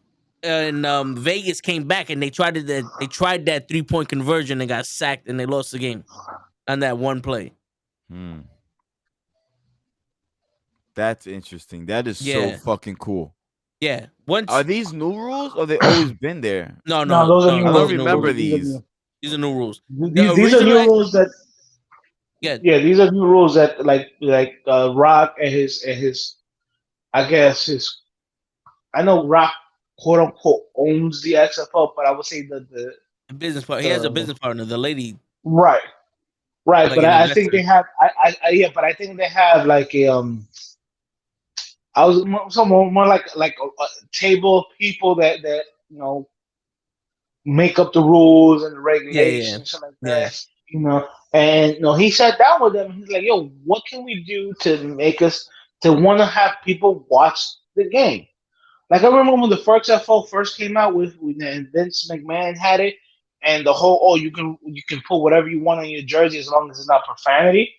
A: Vegas came back and they tried that 3 point conversion and got sacked and they lost the game on that one play.
B: Hmm. That's interesting. That is so
A: Yeah.
B: fucking cool.
A: Yeah.
B: Are
A: Once
B: these new rules or they always been there?
A: no
C: No, those are
B: I
C: new
B: don't
C: rules.
B: remember
C: These are
B: these.
C: new.
A: these are new rules.
C: These are new rules that.
A: Yeah.
C: Yeah, these are new rules that Rock and his I guess his I know Rock quote unquote owns the XFL, but I would say
A: The business part. He has a
C: the
A: business partner, the lady,
C: right, right.
A: like
C: But
A: an
C: I think
A: investor.
C: they have yeah, but I think they have like a I was more like a table of people that make up the rules and the
A: Yeah, yeah,
C: regulations and like
A: yeah.
C: that. And he sat down with them. He's like, "Yo, what can we do to make us to want to have people watch the game?" Like I remember when the first FO first came out and Vince McMahon had it, and the whole you can put whatever you want on your jersey as long as it's not profanity.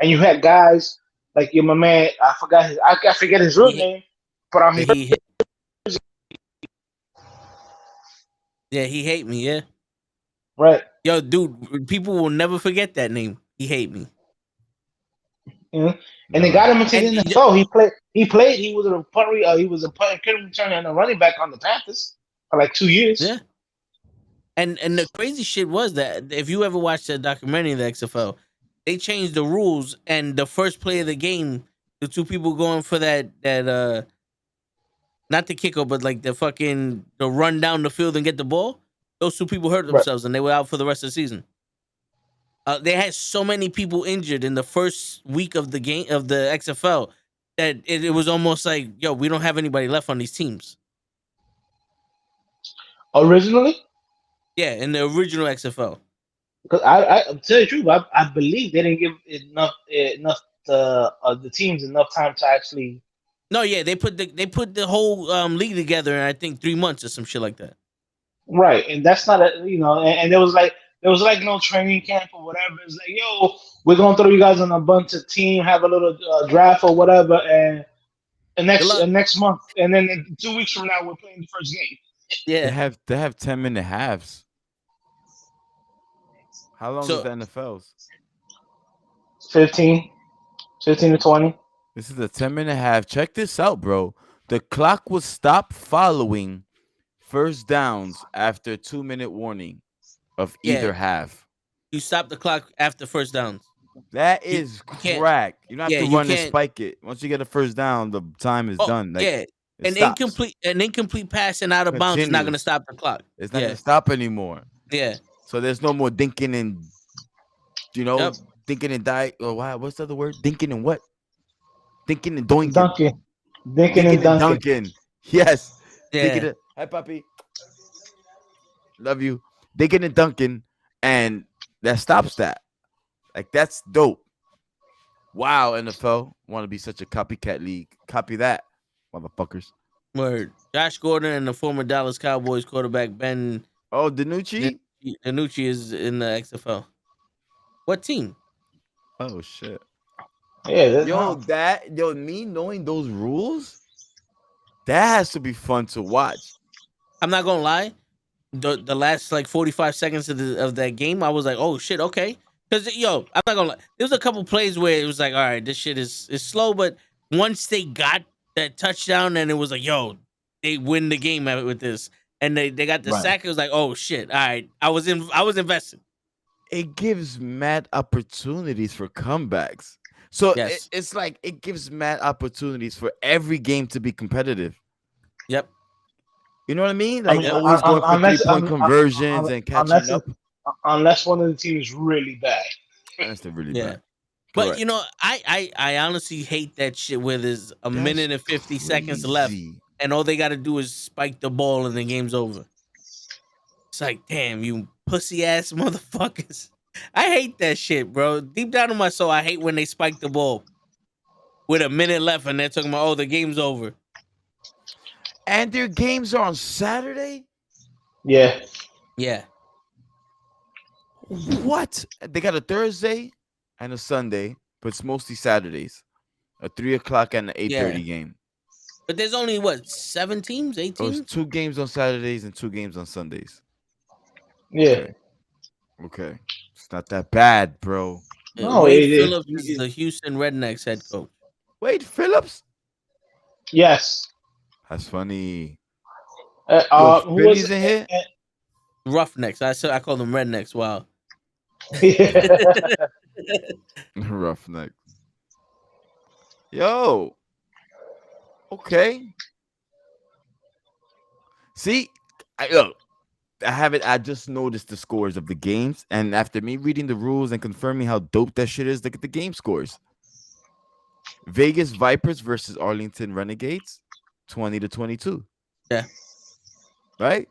C: And you had guys like my man, I forget his real
A: He,
C: name, but on his
A: he yeah, he hate me. Yeah,
C: right.
A: yo, dude, people will never forget that name. He hate me.
C: You know? And they
B: Never.
C: got him into the
A: And
C: NFL. He played. He played. He was a punt. He was a punt kick returner and a running back on the Panthers for like 2 years.
A: yeah, and the crazy shit was that if you ever watched the documentary of the XFL, they changed the rules, and the first play of the game, the two people going for that not the kicker, but like the run down the field and get the ball. Those two people hurt
C: Right.
A: themselves and they were out for the rest of the season. They had so many people injured in the first week of the game of the XFL that it was almost like, yo, we don't have anybody left on these teams.
C: Originally,
A: Yeah, in the original XFL.
C: because I'm tell you the truth, I believe they didn't give enough the teams enough time to actually.
A: No, yeah, they put the whole league together in I think 3 months or some shit like that.
C: Right, and that's not a and there was like no training camp or whatever. It's like, yo, we're gonna throw you guys on a bunch of team, have a little draft or whatever, and
A: Good
C: next
A: luck.
C: next month, and then in 2 weeks from now we're playing the first game.
B: They
A: Yeah.
B: have they have 10-minute halves. How long is
A: So
B: the NFL's?
C: 15, 15 to 20.
B: This is a 10-minute half. Check this out, bro. The clock will stop following first downs after 2-minute warning of
A: yeah,
B: either half.
A: you stop the clock after first downs.
B: That
A: You,
B: is
A: you can't.
B: crack. You don't have
A: Yeah,
B: to
A: you
B: run and
A: can't.
B: spike it. Once you get a first down, the time is
A: Oh
B: done. Like
A: yeah,
B: it stops.
A: an incomplete pass and out of bounds is not going to
B: Continues.
A: stop the clock.
B: It's not
A: Yeah,
B: gonna stop anymore.
A: yeah,
B: So there's no more dinking and
A: yep,
B: thinking and die. Or wow, what's the other word? Thinking and what? Thinking and doinking.
C: Dunking, dinking and
B: Thinking and
C: dunking.
B: dunking. Yes. Thinking
A: yeah.
B: and hi puppy. Love you. Thinking and dunking. And that stops that. Like that's dope. Wow, NFL want to be such a copycat league. Copy that, motherfuckers.
A: Word. Josh Gordon and the former Dallas Cowboys quarterback Ben
B: Oh, Danucci?
A: DiNucci is in the XFL. What team?
B: Oh shit.
C: Yeah, that's
B: Yo, me knowing those rules, that has to be fun to watch.
A: I'm not gonna lie. The last like 45 seconds of that game, I was like, oh shit, okay. Because I'm not gonna lie. There was a couple plays where it was like, all right, this shit is slow, but once they got that touchdown and it was like, yo, they win the game with this, and they got the
C: right.
A: sack, it was like, oh shit, all right. I was invested.
B: It gives mad opportunities for comebacks. So
A: Yes.
B: it's like it gives mad opportunities for every game to be competitive.
A: Yep.
B: You know what I mean?
C: I
B: Like
C: mean,
B: always going for
C: unless
B: 3-point conversions and catching
C: unless
B: up.
C: unless one of the teams is really bad.
B: That's the really
A: Yeah.
B: bad.
A: But
B: Correct.
A: I honestly hate that shit where there's a
B: That's
A: minute and 50 seconds left
B: crazy.
A: and all they gotta do is spike the ball and the game's over. It's like, damn, you pussy ass motherfuckers. I hate that shit, bro. Deep down in my soul, I hate when they spike the ball with a minute left and they're talking about, oh, the game's over.
B: And their games are on Saturday?
C: Yeah.
A: Yeah.
B: What? They got a Thursday and a Sunday, but it's mostly Saturdays. A 3 o'clock and an 8:30
A: Yeah.
B: game.
A: But there's only what, 7 teams, 8
B: Oh, it's
A: teams?
B: 2 games on Saturdays and 2 games on Sundays.
C: Yeah.
B: Okay. Okay. It's not that bad, bro.
C: No,
A: Wade
C: it,
A: Phillips is the Houston Rednecks head coach.
B: Wade Phillips?
C: yes.
B: That's funny.
C: Who was
B: Philly's in here?
A: Roughnecks. I call them Rednecks. Wow.
B: Roughneck. Yo. Okay. See, I just noticed the scores of the games, and after me reading the rules and confirming how dope that shit is, look at the game scores. Vegas Vipers versus Arlington Renegades, 20-22.
A: Yeah.
B: Right?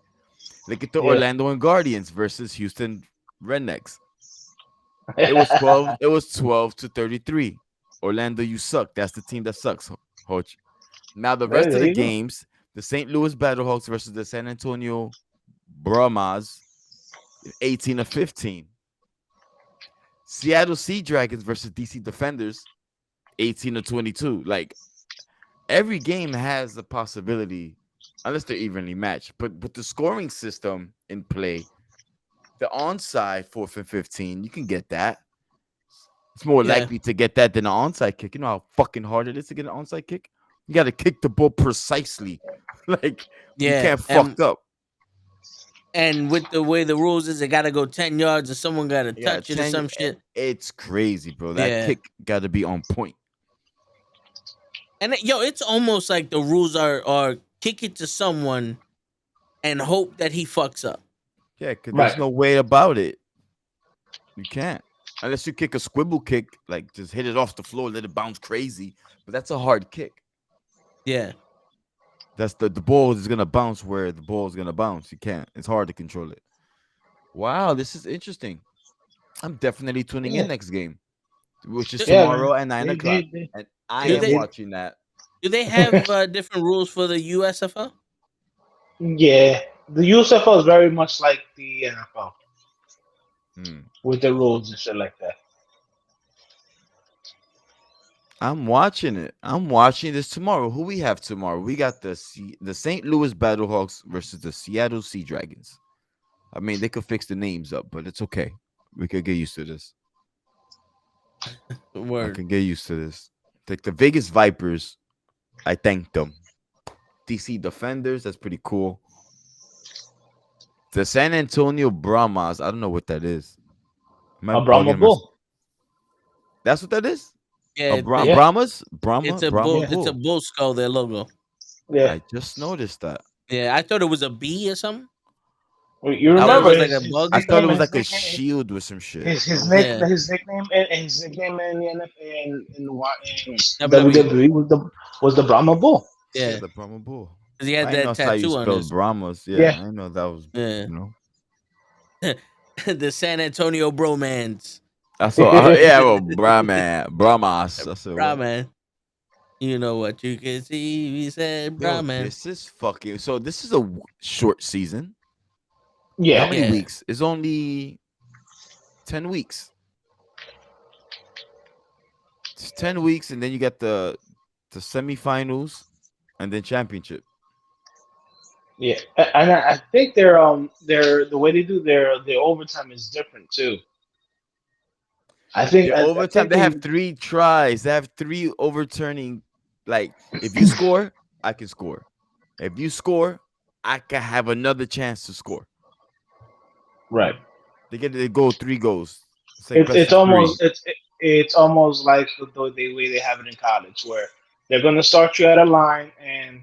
B: Look at the Orlando and Guardians versus Houston Rednecks. It was 12. It was 12-33. Orlando, you suck. That's the team that sucks, Hoch. Now the rest of the games, the St. Louis Battlehawks versus the San Antonio Brahmas, 18-15. Seattle Sea Dragons versus DC Defenders, 18-22. Like every game has the possibility, unless they're evenly matched. But with the scoring system in play, the onside 4th and 15, you can get that. It's more
A: Yeah,
B: likely to get that than an onside kick. You know how fucking hard it is to get an onside kick? You got to kick the ball precisely. Like, you
A: yeah,
B: can't fuck up.
A: and with the way the rules is, it got to go 10 yards, or someone got to
B: Yeah,
A: touch it or some shit.
B: it's crazy, bro. That
A: Yeah,
B: kick got to be on point.
A: and it's almost like the rules are kick it to someone and hope that he fucks up.
B: Yeah, because there's
C: Right.
B: no way about it. You can't. Unless you kick a squibble kick, like just hit it off the floor, let it bounce crazy. But that's a hard kick.
A: Yeah,
B: That's the ball is gonna bounce where the ball is gonna bounce. You can't. It's hard to control it. Wow, this is interesting. I'm definitely tuning in
C: Yeah.
B: next game, which is
C: Yeah, man.
B: tomorrow at 9 o'clock, and I
A: do
B: am
A: they
B: watching that.
A: do they have different rules for the USFL?
C: Yeah. The USFL is very much like the NFL
B: Hmm.
C: with the rules and shit like that.
B: I'm watching it. I'm watching this tomorrow. Who we have tomorrow? We got the St. Louis Battlehawks versus the Seattle Sea Dragons. I mean, they could fix the names up, but it's okay. We could get used to this. I
A: Word.
B: can get used to this. Like the Vegas Vipers, I thank them. DC Defenders, that's pretty cool. The San Antonio Brahmas, I don't know what that is. Am I
C: A Brahma
B: bugging myself?
C: Bull.
B: That's what that is?
A: Yeah,
C: Yeah.
B: Brahmas?
A: it's a
B: Brahma
A: bull. It's a
B: Bull.
A: bull skull. Their logo.
C: Yeah.
B: I just noticed that.
A: Yeah, I thought it was a bee or something.
C: You
A: I thought it
C: remember
A: was like a
C: his
A: bug
B: I
A: or
B: thought it
C: nickname?
B: was
A: something.
B: like a shield with some shit.
A: Yeah,
C: His nickname in the NFL in
A: WWE.
C: WWE was the Brahma Bull.
B: Yeah,
A: Yeah,
B: the Brahma Bull.
A: because he
B: I
A: had
B: didn't know
A: that
B: that's how you
A: tattoo on
B: spelled
A: his.
B: Brahmas. Yeah,
C: Yeah.
B: I didn't know that was,
A: Yeah,
B: you know.
A: the San Antonio Bromance.
B: I saw, yeah, well, Brahmas. I said, what?
A: Brahman. You know what you can see. We said
B: Yo,
A: Brahman.
B: this is fucking. So this is a short season. How
C: Yeah.
B: many
A: Yeah.
B: weeks? It's only 10 weeks. It's 10 weeks, and then you get the semifinals, and then championship.
C: Yeah. And I think their the way they do their overtime is different too.
B: The
C: I
B: overtime,
C: think
B: they
C: they
B: have 3 tries. They have 3 overturning. Like, if you score, I can score. If you score, I can have another chance to score.
C: right.
B: They go 3 goals. It's like best
C: It's
B: of three.
C: it's almost like the way they have it in college where they're gonna start you at a line and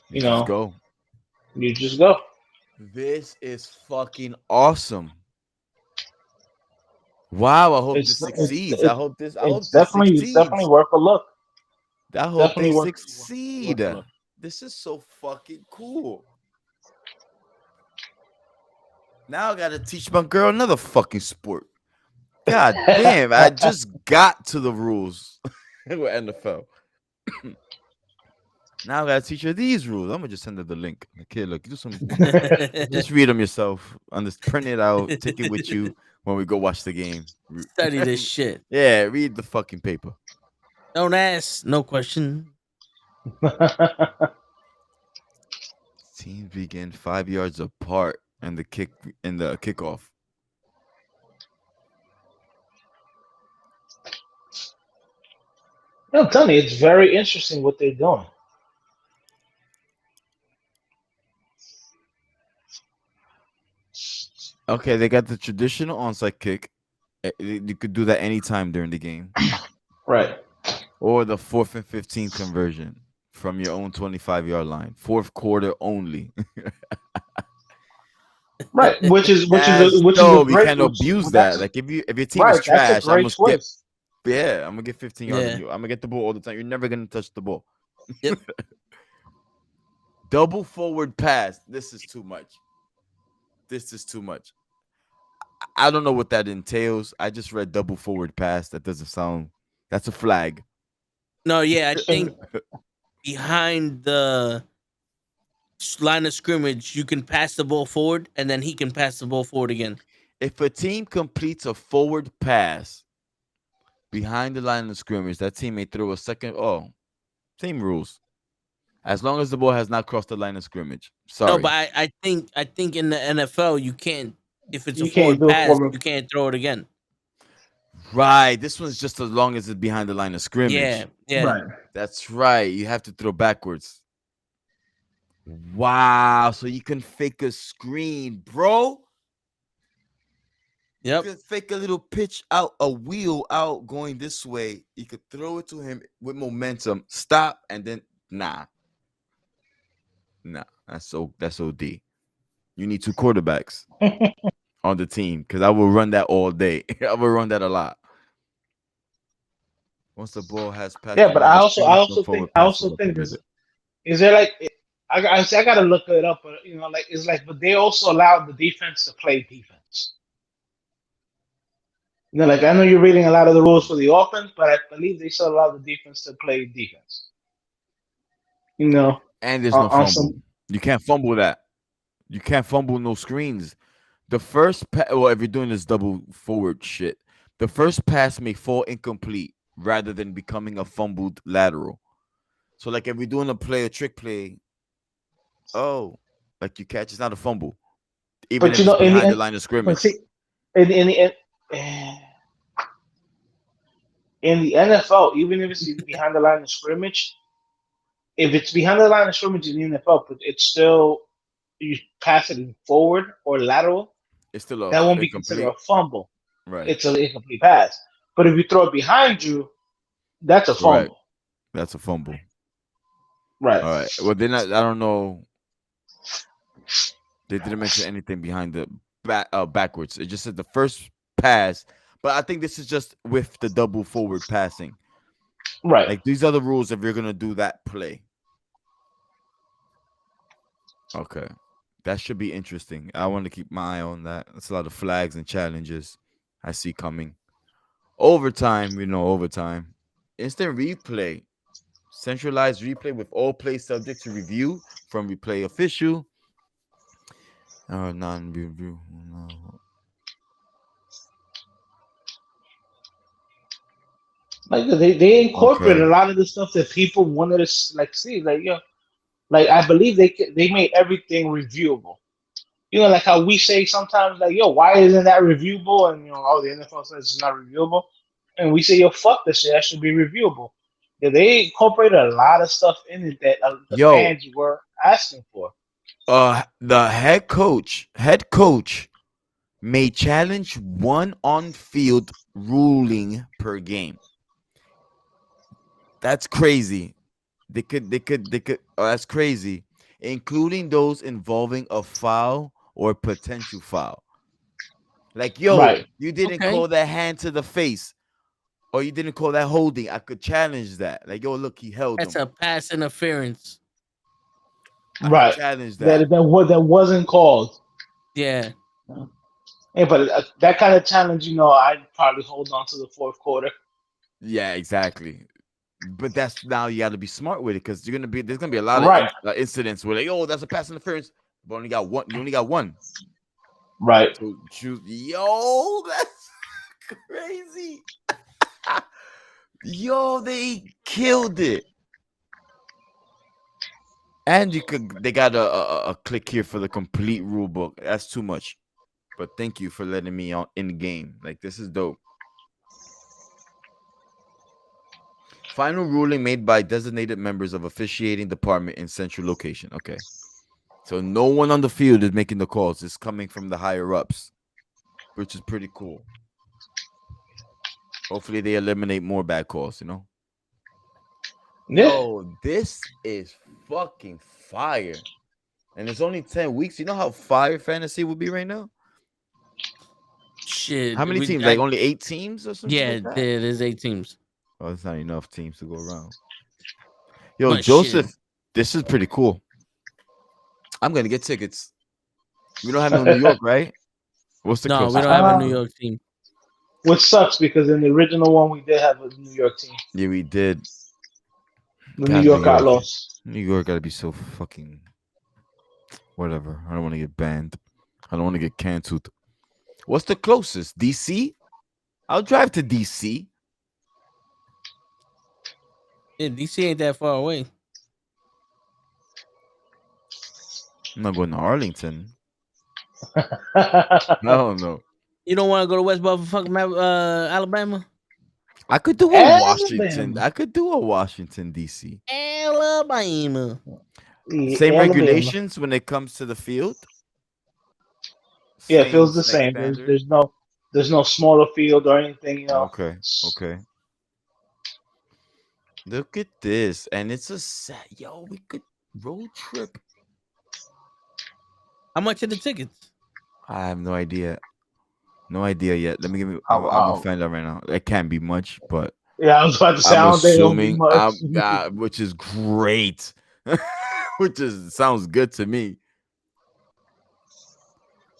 B: You
C: you
B: just
C: know
B: go.
C: you just go.
B: This is fucking awesome. Wow, I hope this
C: It's it's
B: succeeds. I
C: it's
B: hope this
C: it's definitely
B: succeeds.
C: worth a look.
B: I hope they
C: Definitely
B: succeed.
C: worth a look.
B: This is so fucking cool. Now I gotta teach my girl another fucking sport. God damn, I just got to the rules with NFL. Now I gotta teach her these rules. I'm gonna just send her the link. Okay, look, do some, just read them yourself. Print it out, take it with you when we go watch the game.
A: Study this shit.
B: Yeah, read the fucking paper.
A: Don't ask, no question.
B: Teams begin 5 yards apart and the kickoff.
C: I'm telling you, it's very interesting what they're doing.
B: Okay, they got the traditional onside kick. You could do that anytime during the game,
C: Right.
B: or the 4th and 15 conversion from your own 25-yard line. 4th quarter only.
C: Right. Which is
B: Which
C: a
B: we
C: great
B: can't abuse
C: that's
B: that. Like, if your team
C: right.
B: is
C: That's a
B: trash,
C: great twist.
B: I'm gonna get 15 yards
A: Yeah.
B: on you. I'm gonna get the ball all the time. You're never gonna touch the ball.
A: Yep.
B: Double forward pass. This is too much. This is too much. I don't know what that entails. I just read double forward pass. That doesn't sound. That's a flag.
A: No, yeah, I think behind the line of scrimmage, you can pass the ball forward, and then he can pass the ball forward again.
B: If a team completes a forward pass behind the line of scrimmage, that team may throw a second. Oh, same rules. As long as the ball has not crossed the line of scrimmage. Sorry.
A: No, but I think in the NFL you can't. If it's a
C: You can't
A: forward
C: do a
A: pass,
C: forward.
A: you can't throw it again.
B: Right. This one's just as long as it's behind the line of
A: Yeah,
B: scrimmage.
A: yeah.
C: Right.
B: That's right. You have to throw backwards. Wow. So you can fake a screen, bro. You
A: Yep.
B: could fake a little pitch out, a wheel out going this way. You could throw it to him with momentum, stop, and then nah. That's OD. You need two quarterbacks on the team because I will run that all day. I will run that a lot. Once the ball has passed
C: Yeah, but
B: behind the
C: I
B: screen, no
C: also think
B: forward passes are
C: there's
B: permitted.
C: is there like I gotta look it up, but like it's like, but they also allow the defense to play defense. Like I know you're reading a lot of the rules for the offense, but I believe they still allow the defense to play defense.
B: And there's no
C: On
B: fumble.
C: some.
B: You can't fumble that. You can't fumble no screens. The first well, if you're doing this double forward shit, the first pass may fall incomplete rather than becoming a fumbled lateral. So, like, if we're doing a trick play, oh, like you catch, it's not a fumble, even
C: But
B: if it's
C: in the
B: behind the
C: end,
B: line of
C: but
B: scrimmage.
C: see, in the end, eh, in the NFL, even if it's behind the line of scrimmage, if it's behind the line of scrimmage in the NFL, but it's still you pass it in forward or lateral,
B: It's still a
C: that won't be considered
B: incomplete,
C: a fumble.
B: right?
C: It's an incomplete pass. But if you throw it behind you, that's a
B: Correct.
C: fumble.
B: That's a fumble.
C: Right.
B: All right. Well, then I don't know. They didn't mention anything behind the backwards. It just said the first pass. But I think this is just with the double forward passing.
C: Right.
B: Like, these are the rules if you're gonna do that play. Okay. That should be interesting. I want to keep my eye on that. That's a lot of flags and challenges I see coming. Overtime, overtime. Instant replay. Centralized replay with all plays subject to review from replay official. Or non-review. No.
C: Like they incorporated
B: Okay.
C: a lot of the stuff that people wanted to like see. Like like I believe they made everything reviewable. Like how we say sometimes, like, yo, why isn't that reviewable? And oh, the NFL says it's not reviewable, and we say, yo, fuck this shit, that should be reviewable. Yeah, they incorporated a lot of stuff in it that the
B: Yo,
C: fans were asking for.
B: the head coach may challenge one on-field ruling per game. That's crazy. They could. Oh, that's crazy, including those involving a foul or potential foul. Like, yo,
C: Right,
B: you didn't
A: Okay.
B: call that hand to the face, or you didn't call that holding. I could challenge that. Like, yo, look, he held
A: That's
B: him.
A: a pass interference.
B: I could
C: right.
B: challenge that.
C: That wasn't called.
A: Yeah.
C: Yeah, but that kind of challenge, I'd probably hold on to the fourth quarter.
B: Yeah, exactly. But that's now you got to be smart with it because there's gonna be a lot of
C: Right,
B: incidents where like, oh, that's a pass interference, but only got one. You only got one.
C: right.
B: So choose. Yo, that's crazy. Yo, they killed it. And they got a click here for the complete rule book. That's too much. But thank you for letting me on in the game. Like, this is dope. Final ruling made by designated members of officiating department in central location. Okay. So no one on the field is making the calls. It's coming from the higher ups, which is pretty cool. Hopefully they eliminate more bad calls.
C: Yeah.
B: Yo, this is fucking fire. And it's only 10 weeks. You know how fire fantasy would be right now?
A: Shit.
B: How many teams? Like only 8 teams or something
A: Yeah,
B: like that?
A: there's 8 teams.
B: Oh, it's not enough teams to go around. Yo,
A: But shit.
B: Joseph, this is pretty cool. I'm gonna get tickets. We don't have no New York, right? What's the
A: No, we
B: closest?
A: don't have a New
C: Uh,
A: York team.
C: which sucks because in the original one we did have a New York team.
B: Yeah, we did.
C: The New
B: God, New
C: York
B: York.
C: Outlaws.
B: New York gotta be so fucking whatever. I don't want to get banned. I don't want to get canceled. What's the closest? DC? I'll drive to DC.
A: Yeah, DC ain't that far away.
B: I'm not going to Arlington. I don't know.
A: You don't want to go to West Buffalo, Alabama?
B: I could do a Washington.
C: Alabama.
B: I could do a Washington D.C.
A: Alabama.
C: Yeah,
B: Same
C: Alabama.
B: regulations when it comes to the field.
C: Yeah, it
B: Same
C: feels the same.
B: standard.
C: There's no smaller field or anything.
B: Okay. Okay. Look at this, and it's a set. Yo, we could road trip.
A: How much are the tickets?
B: I have no idea. No idea yet. Let me give me. I'm gonna
C: Um,
B: find out right now. It can't be much, but
C: yeah, I was about to say I
B: I'm
C: don't think it'll be
B: assuming
C: much.
B: which is great. Which is sounds good to me.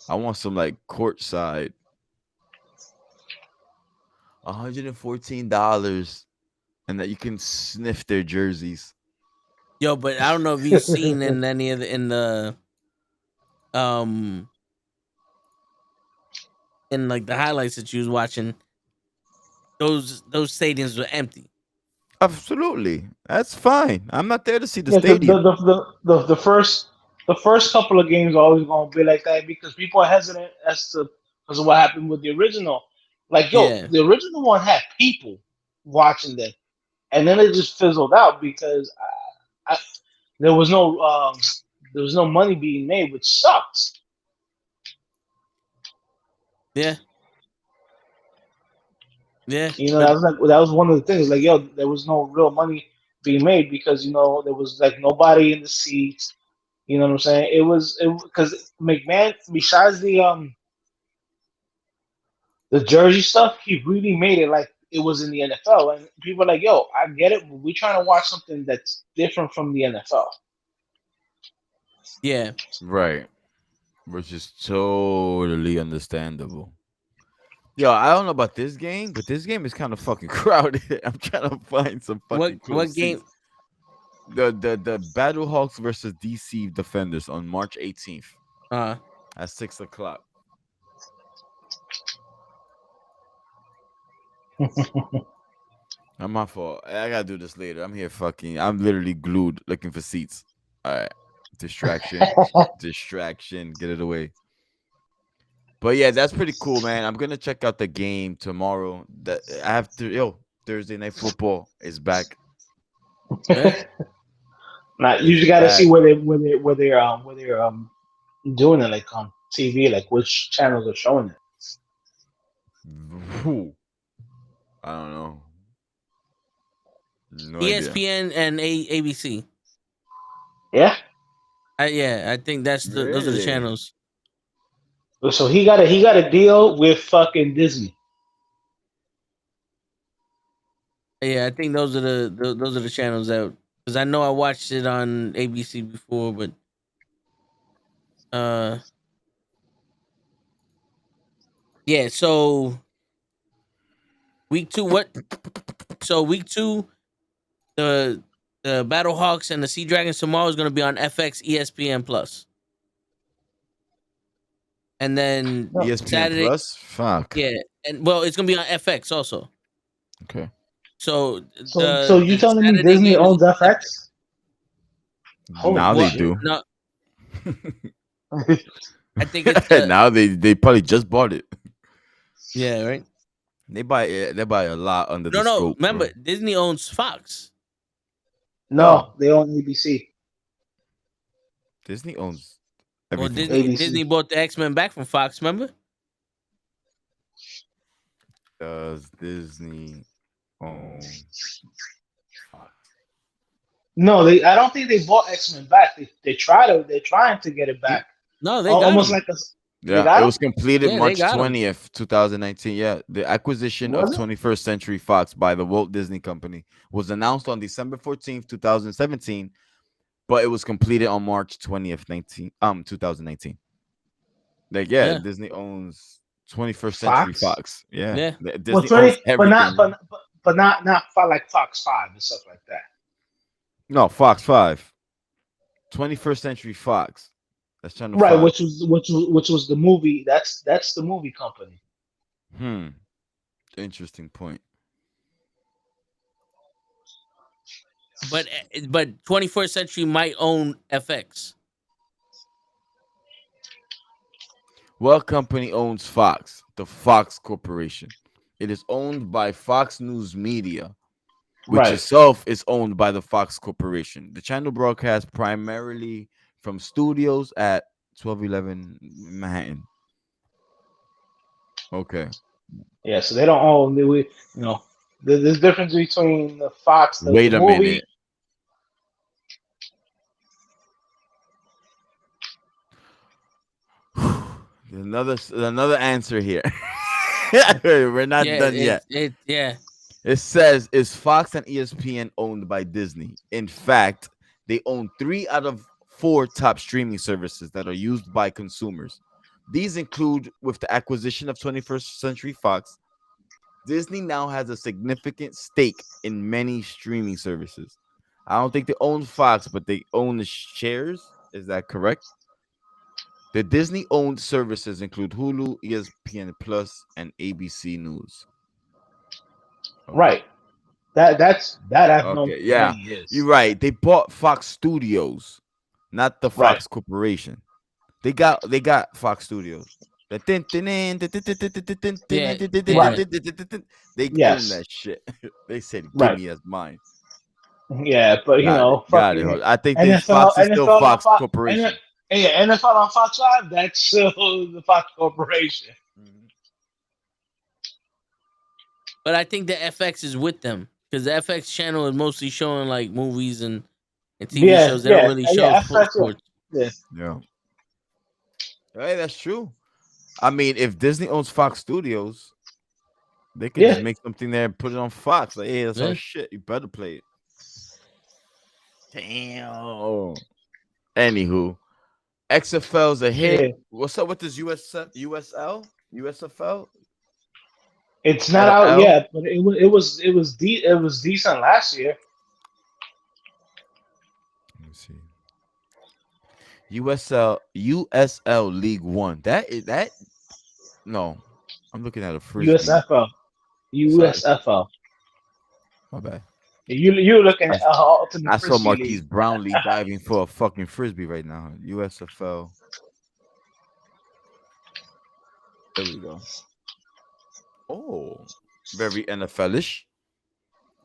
B: I want some like courtside. $114, and that you can sniff their jerseys.
A: Yo, but I don't know if you've seen in any of um in like the highlights that you was watching, those stadiums were empty.
B: Absolutely, that's fine. I'm not there to see the
C: Yeah, because
B: stadium.
C: the first couple of games are always gonna be like that because people are hesitant as to because of what happened with the original. Like, yo,
A: Yeah,
C: the original one had people watching them, and then it just fizzled out because I, there was no there was no money being made, which sucks.
A: yeah, yeah.
C: You know,
A: But
C: that was one of the things. Like, yo, there was no real money being made because there was like nobody in the seats. You know what I'm saying? It because McMahon, besides the jersey stuff, he really made it like it was in the NFL, and people are like, yo, I get it, but we're trying to watch something that's different from the NFL.
A: yeah,
B: Right, which is totally understandable. Yo, I don't know about this game, but this game is kind of fucking crowded. I'm trying to find some fucking
A: what
B: close
A: game?
B: seats. The Battlehawks versus DC Defenders on March 18th
A: Uh,
B: at 6 o'clock. I'm my fault. I gotta do this later. I'm here fucking. I'm literally glued looking for seats. All right, distraction, distraction. Get it away. But yeah, that's pretty cool, man. I'm gonna check out the game tomorrow. That I have to. Yo, Thursday night football is back.
A: yeah,
C: Now you
B: It's
C: just got to see
B: back.
C: where they're doing it like on TV, like which channels are showing it.
B: Whew. I don't know. No idea.
A: ESPN and ABC.
C: Yeah.
A: Yeah, I think those are the
B: Really?
A: channels.
C: So he got a deal with fucking Disney.
A: Yeah, I think those are the channels that because I know I watched it on ABC before, but uh, yeah. So week two, what? So week two, the the Battlehawks and the Sea Dragons tomorrow is going to be on FX, ESPN Plus, and then
C: No.
B: ESPN
A: Saturday,
B: Plus? Fuck.
A: yeah, and well, it's going to be on FX also.
B: Okay.
A: So
C: So you
A: the
C: telling me
A: Saturday
C: Disney
A: game is
C: owns
A: on FX.
C: FX? Holy
B: Now they
A: Well,
C: shit!
B: do.
A: no, I think it's
B: Now they probably just bought it.
A: yeah, right.
B: They buy a lot under the
A: No.
B: scope,
A: Remember,
B: bro.
A: Disney owns Fox.
B: Oh,
C: No, they own ABC.
B: Disney owns
A: Well,
B: everything.
A: Disney
C: ABC.
A: bought the X Men back from Fox. Remember?
B: Does Disney own Fox?
C: No, they. I don't think they bought X Men back. They're trying to get it back.
A: No, they got
C: Almost
A: them.
C: like a. They
B: Yeah,
C: got
B: it
C: them.
B: was completed
A: Yeah, they
B: March
A: got them.
B: 20th, 2019. Yeah, the acquisition of
C: Was it?
B: 21st Century Fox by the Walt Disney Company was announced on December 14th, 2017, but it was completed on March 20th, 2019. Like, yeah,
A: Yeah,
B: Disney owns 21st Century
C: Fox.
B: Fox. Yeah,
A: yeah.
C: Well,
B: Disney owns
C: 20, but
B: everything,
C: not,
B: bro.
C: not like Fox 5 and stuff like that.
B: No, Fox 5. 21st Century Fox. That's Channel
C: Right,
B: 5.
C: which was the movie. That's the movie company.
B: Hmm. Interesting point.
A: But 21st Century might own FX.
B: What company owns Fox? the Fox Corporation. It is owned by Fox News Media, which
C: Right.
B: itself is owned by the Fox Corporation. The channel broadcasts primarily from studios at 1211 Manhattan. Okay.
C: Yeah. So they don't own. There's difference between the Fox, the
B: Wait a
C: movie.
B: minute. Another answer here. We're not
A: Yeah,
B: done yet.
A: yeah.
B: It says, is Fox and ESPN owned by Disney? In fact, they own 3 out of 4 top streaming services that are used by consumers. These include, with the acquisition of 21st Century Fox, Disney now has a significant stake in many streaming services. I don't think they own Fox, but they own the shares. Is that correct? The Disney owned services include Hulu, ESPN Plus, and ABC News. Okay.
C: Right. That I've known
B: Okay,
C: for many
B: yeah,
C: years.
B: you're right. They bought Fox Studios, not the
C: Right.
B: Fox Corporation. They got Fox Studios. The tin, tin, in, tin, tin, tin, tin, tin, tin, tin,
A: Yeah,
B: tin, tin, tin,
A: yeah.
C: Right.
B: tin, tin, tin, tin, tin. They own
C: Yes.
B: that shit. They said, "Give
C: Right.
B: me as mine."
C: Yeah, but
B: Got it. Got it.
C: fucking
B: I think this
C: NFL,
B: Fox is still
C: on
B: Fox
C: Fox,
B: Corporation.
C: yeah, NFL on Fox Live. That's still the Fox Corporation.
B: Mhm.
A: But I think the FX is with them because the FX channel is mostly showing like movies and TV
C: Yeah,
A: shows. They don't
C: yeah,
A: really show
C: yeah. FX,
A: sports.
C: yeah,
B: Yeah. Hey, that's true. I mean, if Disney owns Fox Studios, they could just
C: yeah,
B: make something there and put it on Fox. Like, hey, that's our
A: Yeah.
B: shit. You better play it. Damn. Anywho, XFL's a hit.
C: yeah.
B: What's up with this USL? USFL?
C: It's
B: Got
C: not
B: an
C: out
B: L?
C: yet, but it was decent last year.
B: Let me see. USL League One. That is that no. I'm looking at a frisbee.
C: USFL,
B: Sorry.
C: USFL.
B: My bad.
C: You're looking
B: I,
C: at Ultimate
B: I saw
C: Frisbee
B: Marquise
C: League.
B: Brownlee diving for a fucking frisbee right now. USFL. There we go. Oh, very NFL-ish.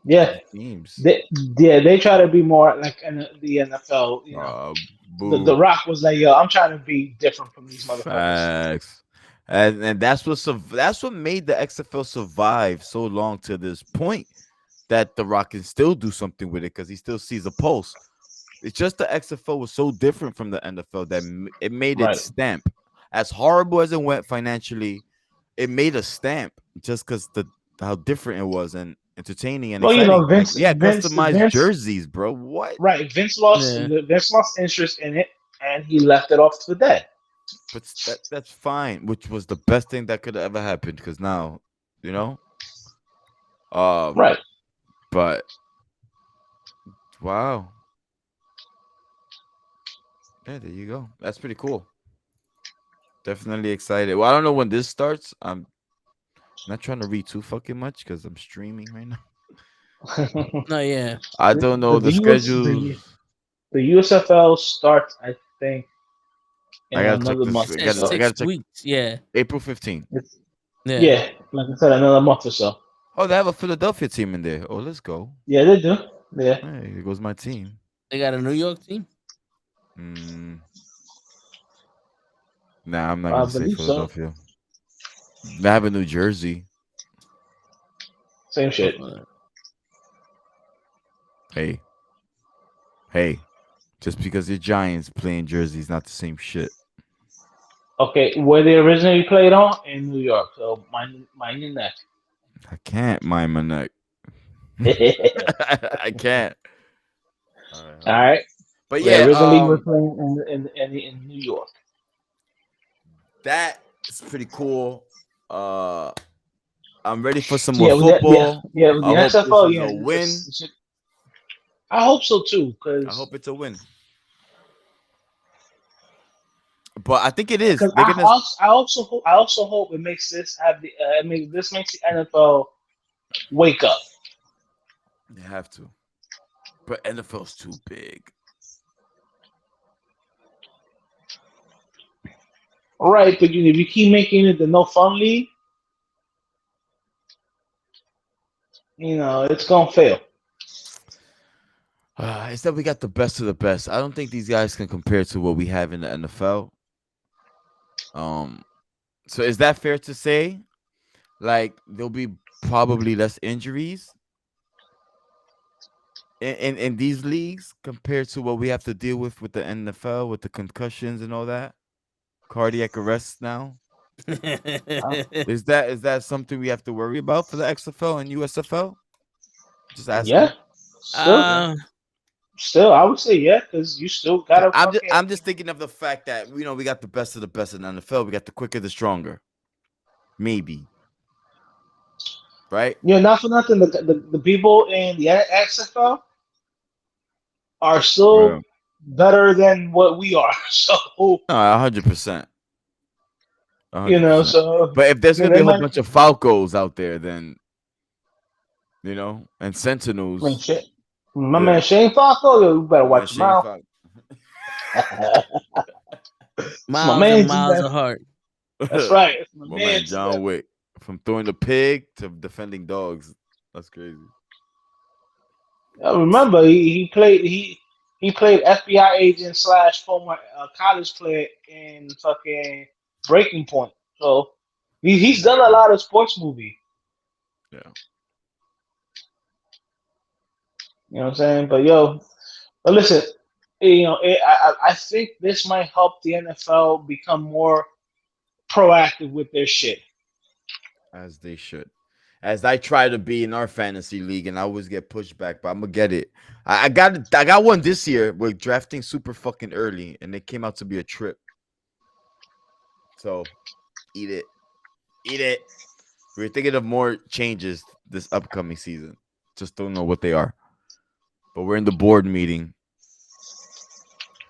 C: Yeah,
B: 2 teams.
C: they try to be more like the NFL. The
B: Boo.
C: Rock was like, yo, I'm trying to be different from these motherfuckers.
B: Facts. And that's what made the XFL survive so long to this point, that The Rock can still do something with it because he still sees a pulse. It's just the XFL was so different from the NFL that it made its
C: Right.
B: stamp. As horrible as it went financially, it made a stamp just because the how different it was and entertaining and
C: Well,
B: exciting. Like
C: Vince,
B: we had
C: Vince,
B: customized
C: Vince,
B: jerseys, bro. What?
C: right?
A: Yeah.
C: Vince lost interest in it, and he left it off to the dead.
B: But that's fine, which was the best thing that could have ever happened because now, you know. Um,
C: Right.
B: but wow, yeah, there you go. That's pretty cool. Definitely excited. Well, I don't know when this starts. I'm not trying to read too fucking much because I'm streaming right now.
A: No, yeah.
B: I don't know
C: the
B: the
C: US
B: schedules.
C: the USFL starts, I think,
B: I
C: in
B: gotta check
C: another
B: this.
C: month
B: I
C: or
A: Said
B: gotta, I
C: so.
B: gotta
A: six
B: check
A: weeks. Yeah.
B: April 15th.
C: It's,
A: Yeah.
C: yeah, like I said, another month or so.
B: Oh, they have a Philadelphia team in there. Oh, let's go.
C: Yeah, they do. Yeah,
B: Hey, here goes my team.
A: They got a New York team.
B: Mm, nah, I'm not
C: I
B: gonna say
C: believe so.
B: Philadelphia. They have a New Jersey.
C: Same shit.
B: Hey, hey. Just because you're Giants playing Jersey is not the same shit.
C: Okay, where they originally played on in New York. So mind your neck.
B: I can't mind my neck.
C: All
B: I can't. All right, hold on.
C: right.
B: But
C: They
B: yeah,
C: originally were playing in New York.
B: that's pretty cool. I'm ready for some more
C: Yeah,
B: football.
C: with the
B: I hope this
C: XFL.
B: is
C: Yeah,
B: a win.
C: I hope so too,
B: I
C: because
B: hope it's a win. But I think it is.
C: because
B: They're gonna.
C: I also hope it makes this have the this makes the NFL wake up.
B: They have to. But NFL's too big.
C: Right, but if you keep making it the no fun league, it's gonna fail.
B: It's that we got the best of the best. I don't think these guys can compare to what we have in the NFL. Um, so is that fair to say? Like there'll be probably less injuries in these leagues compared to what we have to deal with the NFL with the concussions and all that cardiac arrests now.
C: Uh,
B: Is that something we have to worry about for the XFL and USFL? Just
C: yeah,
B: asking.
C: still,
B: Yeah.
A: uh,
C: still, I would say yeah, because you still gotta fucking.
B: I'm just thinking of the fact that we got the best of the best in the NFL. We got the quicker, the stronger. Maybe. Right?
C: Not for nothing. The people in the XFL are
B: Yeah.
C: still better than what we are. So
B: No, 100%. 100%.
C: so
B: But if there's gonna be
C: they
B: a whole
C: might.
B: bunch of Falcos out there, then and
C: Man,
B: Sentinels.
C: shit. My man
B: Yeah.
C: Shane Falco, yo, you better
B: My man
C: watch your
B: Shane
C: mouth.
B: Falco.
C: It's my
A: miles and
C: man.
A: miles of heart.
C: That's right. It's my
B: My
C: man.
B: man John Wick. From throwing the pig to defending dogs. That's crazy.
C: I remember he played FBI agent slash former college player in fucking Breaking Point. So he's done a lot of sports movie.
B: Yeah.
C: You know what I'm saying? But listen, I think this might help the NFL become more proactive with their shit.
B: As they should. As I try to be in our fantasy league, and I always get pushed back, but I'm gonna get it. I got one this year. We're drafting super fucking early, and it came out to be a trip. So eat it. Eat it. We're thinking of more changes this upcoming season. Just don't know what they are. But we're in the board meeting.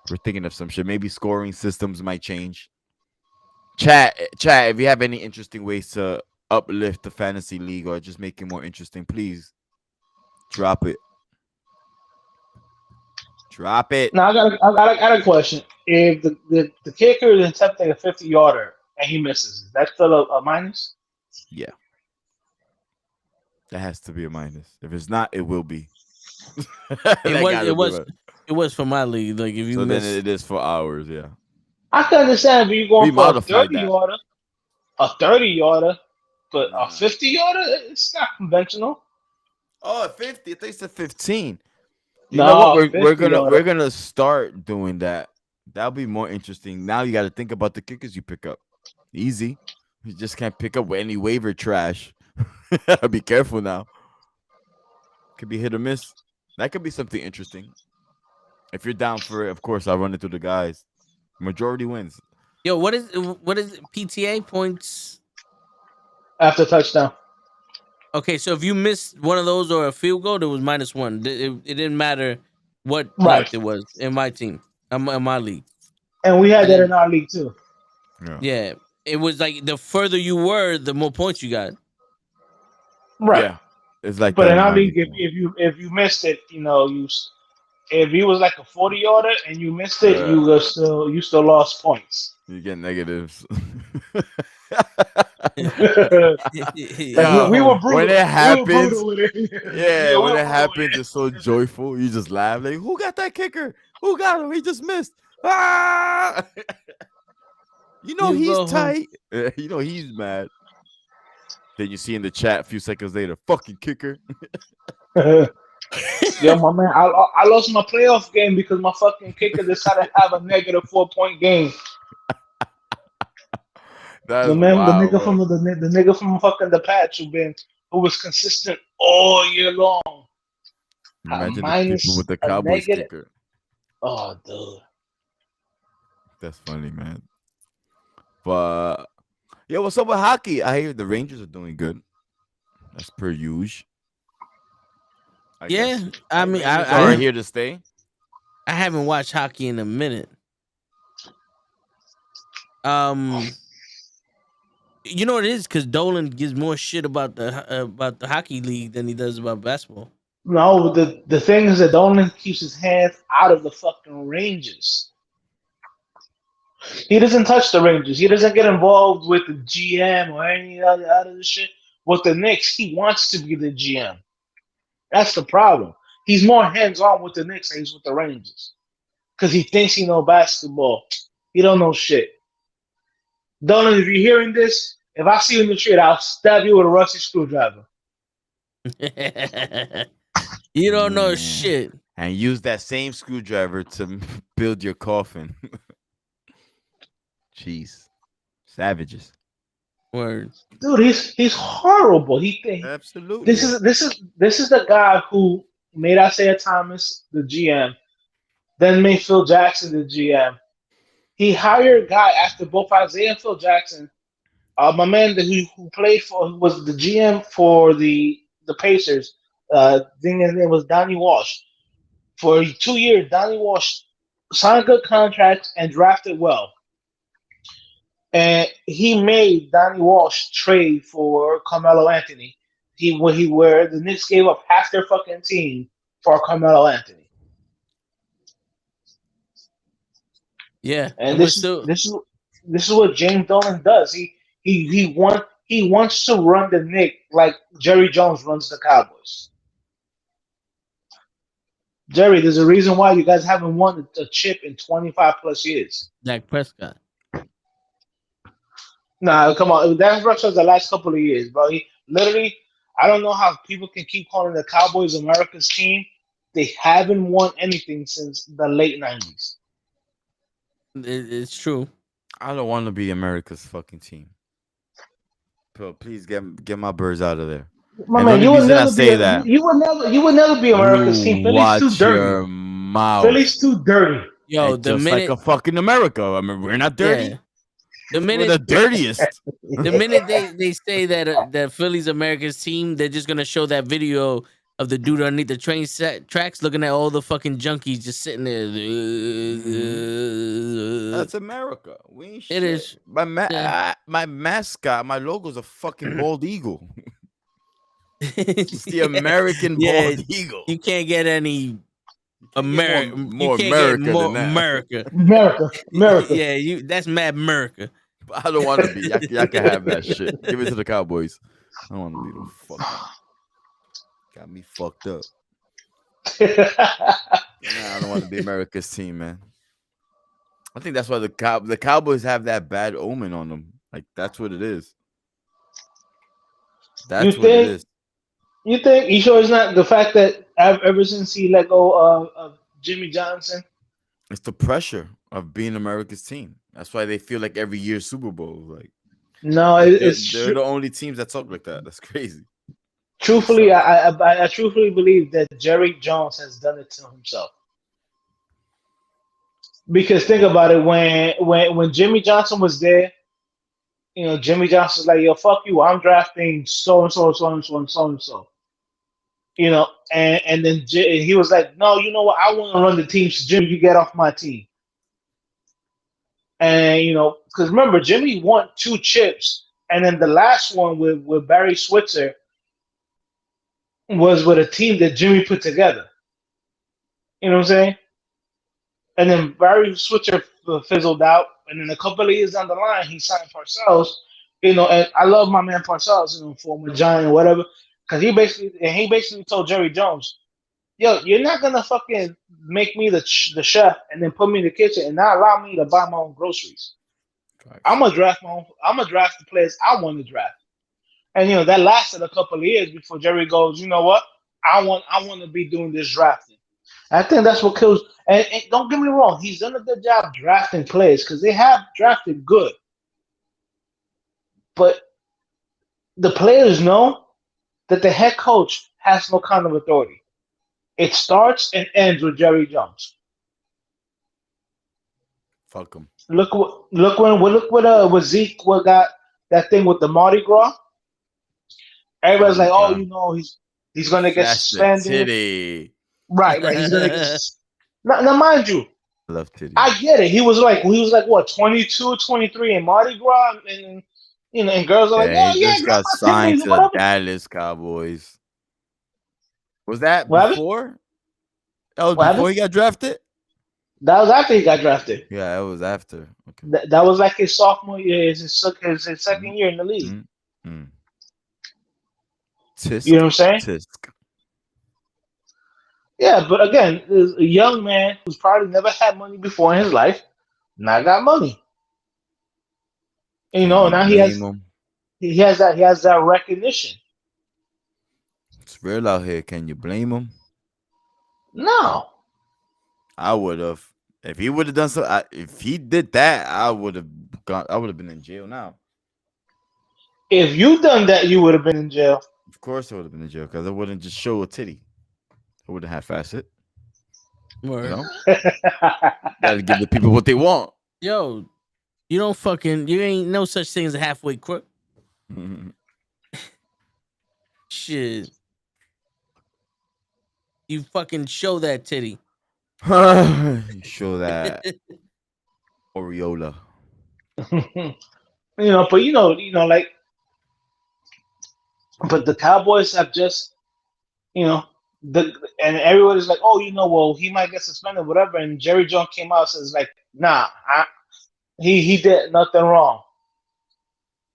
B: We're thinking of some shit. Maybe scoring systems might change. Chat, if you have any interesting ways to uplift the fantasy league or just make it more interesting, please drop it. Drop it.
C: Now I got a question. If the kicker is attempting a 50-yarder and he misses, is that still a minus?
B: Yeah, that has to be a minus. If it's not, it will be.
A: It
B: That
A: was
B: gotta
A: it
B: be
A: was
B: right.
A: it was for my league. Like if you
B: So then
A: miss,
B: it is for hours. Yeah,
C: I can understand if you're
B: we
C: going for a
B: modified
C: 30
B: that.
C: yarder, a 30-yarder, but a
B: Nah.
C: 50-yarder, it's not conventional.
B: Oh, 50. I think it's a 15. You know what?
C: No,
B: We're
C: 50
B: gonna
C: yarder.
B: we're gonna start doing that. That'll be more interesting. Now you got to think about the kickers you pick up. Easy. You just can't pick up any waiver trash. Be careful now. Could be hit or miss. That could be something interesting. If you're down for it, of course, I'll run it through the guys. Majority wins.
A: yo, what is PTA points?
C: After touchdown.
A: Okay, so if you missed one of those or a field goal, it was -1. It didn't matter what
C: Right.
A: length it was in my team, in my league.
C: And we had
A: I
C: that in
A: didn't.
C: our league too.
B: Yeah.
A: Yeah, it was like the further you were, the more points you got.
C: Right.
B: Yeah. It's like
C: But
B: that
C: in
B: in
C: our
B: my
C: league,
B: league.
C: if you missed it, if he was like a 40-yarder and you missed it,
B: Yeah.
C: you still lost points.
B: You get negatives.
C: Like we
B: Yo,
C: were
B: when
C: brutal.
B: it
C: We were brutal
B: happens,
C: with it.
B: yeah,
C: Yeah, we
B: when
C: were
B: it
C: brutal with
B: happens, it's so joyful. You just laugh like, "Who got that kicker? Who got him? He just missed." Ah!
A: You
B: He's
A: go home.
B: tight. He's mad. Then you see in the chat a few seconds later, "Fucking kicker."
C: it. Yo, my man, I lost my playoff game because my fucking kicker decided to have a negative 4-point game. The
B: That's
C: man, the
B: wild,
C: nigga
B: bro.
C: from the nigga from fucking the patch who was consistent all year long. A
B: Imagine the people with
C: minus
B: the
C: a
B: Cowboys
C: negative.
B: kicker.
C: Oh, dude.
B: That's funny, man. But yeah, what's up with hockey? I hear the Rangers are doing good. That's per usual. I
A: Yeah,
B: guess.
A: I
B: Right?
A: mean,
B: Rangers
A: I
B: are
C: Yeah.
B: here to stay.
A: I haven't watched hockey in a minute. You know what it is? Because Dolan gives more shit about the hockey league than he does about basketball.
C: No, the thing is that Dolan keeps his hands out of the fucking ranges. He doesn't touch the ranges. He doesn't get involved with the GM or any other shit. With the Knicks, he wants to be the GM. That's the problem. He's more hands on with the Knicks than he's with the Rangers because he thinks he know basketball. He don't know shit. Dolan, if you're hearing this, if I see you in the street, I'll stab you with a rusty screwdriver.
A: You don't know
B: Man.
A: shit.
B: And use that same screwdriver to build your coffin. Jeez. Savages.
A: Word.
C: Dude, he's horrible. This
B: Absolutely.
C: is this is this is the guy who made Isaiah Thomas the GM, then made Phil Jackson the GM. He hired a guy after both Isaiah and Phil Jackson. My man who played for who was the GM for the Pacers. Thing his name was Donnie Walsh. For 2 years, Donnie Walsh signed good contracts and drafted well. And he made Donnie Walsh trade for Carmelo Anthony. He where the Knicks gave up half their fucking team for Carmelo Anthony.
A: Yeah,
C: And
A: and we're
C: this is
A: still.
C: this is this is what James Dolan does. He wants to run the Knicks like Jerry Jones runs the Cowboys. Jerry, there's a reason why you guys haven't won a chip in 25 plus years.
A: Dak Prescott.
C: Nah, come on. That's Russell's the last couple of years, bro. He literally, I don't know how people can keep calling the Cowboys America's team. They haven't won anything since the late 90s.
A: It's true.
B: I don't want to be America's fucking team. So please get my birds out of there.
C: My
B: And the
C: man,
B: only reason I say that,
C: you would never be America's team.
B: you
C: Philly's too
B: watch
C: dirty.
B: your mouth.
C: Philly's too dirty.
A: Yo,
B: And
A: the
B: just like
A: minute,
B: a fucking America. I mean, we're not dirty.
A: yeah, the
B: We're the
A: minute,
B: dirtiest.
A: the minute they say that Philly's America's team, they're just gonna show that video of the dude underneath the train set tracks, looking at all the fucking junkies just sitting there.
B: That's America. We ain't
A: It
B: shit.
A: is. Yeah.
B: My mascot, my logo's a fucking bald eagle. It's the
A: Yeah.
B: American
A: Yeah,
B: bald eagle.
A: you can't get any
B: Can't get
A: America. You
B: more
A: can't get
B: America
A: more
B: than that.
A: America.
C: America.
A: Yeah, that's Mad America.
B: But I don't want to be. Y'all can have that shit. Give it to the Cowboys. I don't want to be no fucking. Got me fucked up. Nah, I don't want to be America's team, man. I think that's why the Cowboys have that bad omen on them. Like that's what it is. That's
C: You
B: what it
C: think?
B: is.
C: You think? You sure it's not the fact that ever since he let go of Jimmy Johnson?
B: It's the pressure of being America's team. That's why they feel like every year Super Bowl.
C: No,
B: Like they're
C: it's
B: the only teams that talk like that. That's crazy.
C: truthfully,
B: So,
C: I truthfully believe that Jerry Jones has done it to himself. Because think about it, when Jimmy Johnson was there, Jimmy Johnson's like, yo, fuck you, I'm drafting so and so, so and so, and so and so. And then he was like, no, you know what? I want to run the team. So Jimmy, you get off my team. And because remember, Jimmy won 2 chips, and then the last one with Barry Switzer was with a team that Jimmy put together. You know what I'm saying? And then Barry Switzer fizzled out, and then a couple of years down the line, he signed Parcells. And I love my man Parcells, former Giant or whatever, because he basically told Jerry Jones, "Yo, you're not gonna fucking make me the chef and then put me in the kitchen and not allow me to buy my own groceries. I'm gonna draft the players I want to draft." And that lasted a couple of years before Jerry goes, you know what? I want to be doing this drafting. I think that's what kills. And don't get me wrong, he's done a good job drafting players because they have drafted good. But the players know that the head coach has no kind of authority. It starts and ends with Jerry Jones.
B: fuck them.
C: Look what Zeke what got that thing with the Mardi Gras. Everybody's like, oh, he's gonna get
B: Flash the
C: suspended.
B: titty.
C: Right. He's gonna get. Now, mind you,
B: I love titty.
C: I get it. He was like what 22, 23 in Mardi Gras, and and girls are like,
B: Yeah,
C: oh
B: he
C: yeah,
B: just
C: grab
B: got
C: my
B: signed
C: titties,
B: to the
C: whatever.
B: Dallas Cowboys. Was that
C: What happened?
B: before? That was
C: What
B: before
C: happened?
B: he got drafted?
C: That was after he got drafted.
B: Yeah, it was after. Okay.
C: That was like his sophomore year, his second
B: Mm,
C: year in the league.
B: mm, mm.
C: You know
B: Tisk,
C: what I'm saying?
B: tisk.
C: Yeah, but again, there's a young man who's probably never had money before in his life, now got money. You
B: Can
C: know,
B: you
C: now
B: blame him?
C: he has that recognition.
B: It's real out here. Can you blame him?
C: No.
B: I would have. If he would have done so, if he did that, I would have gone. I would have been in jail now.
C: If you done that, you would have been in jail.
B: Of course, I would have been in jail because I wouldn't just show a titty. I wouldn't have fast it. You
A: Word.
B: know, gotta give the people what they want.
A: Yo, you ain't no such thing as a halfway crook. Shit. You fucking show that titty.
B: Show that Oriola.
C: But like, but the Cowboys have just, you know, and everybody's like, oh, well, he might get suspended, whatever. And Jerry Jones came out and says like, nah, he did nothing wrong.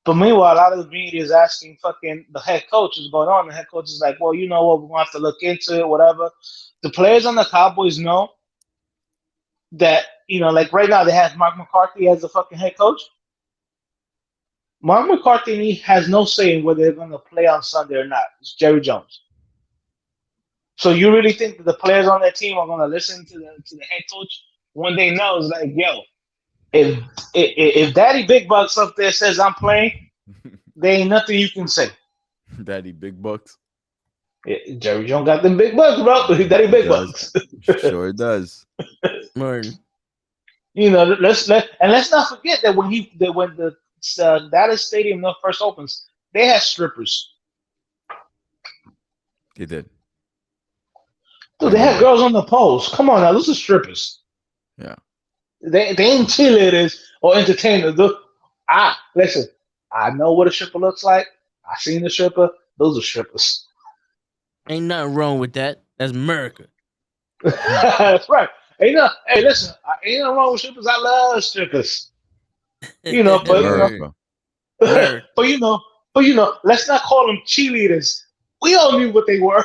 C: But meanwhile, a lot of the media is asking fucking the head coach what's going on. The head coach is like, well, you know what, we're gonna have to look into it, whatever. The players on the Cowboys know that, like right now they have Mark McCarthy as the fucking head coach. Mark McCarthy has no say in whether they're gonna play on Sunday or not. It's Jerry Jones. So you really think that the players on that team are gonna listen to the head coach when they know it's like, yo, if Daddy Big Bucks up there says I'm playing, there ain't nothing you can say.
B: Daddy Big Bucks.
C: Jerry Jones got them big bucks, bro. Daddy Big Bucks.
B: Sure does.
A: Word.
C: Let's not forget that when the Dallas Stadium first opens, they had strippers.
B: They did.
C: Dude, they had girls on the poles. Come on now, those are strippers.
B: Yeah.
C: They ain't cheerleaders or entertainers. Listen, I know what a stripper looks like. I seen the stripper. Those are strippers.
A: Ain't nothing wrong with that. That's America.
C: That's right. Hey, listen, ain't nothing wrong with strippers. I love strippers. But let's not call them cheerleaders. We all knew what they were.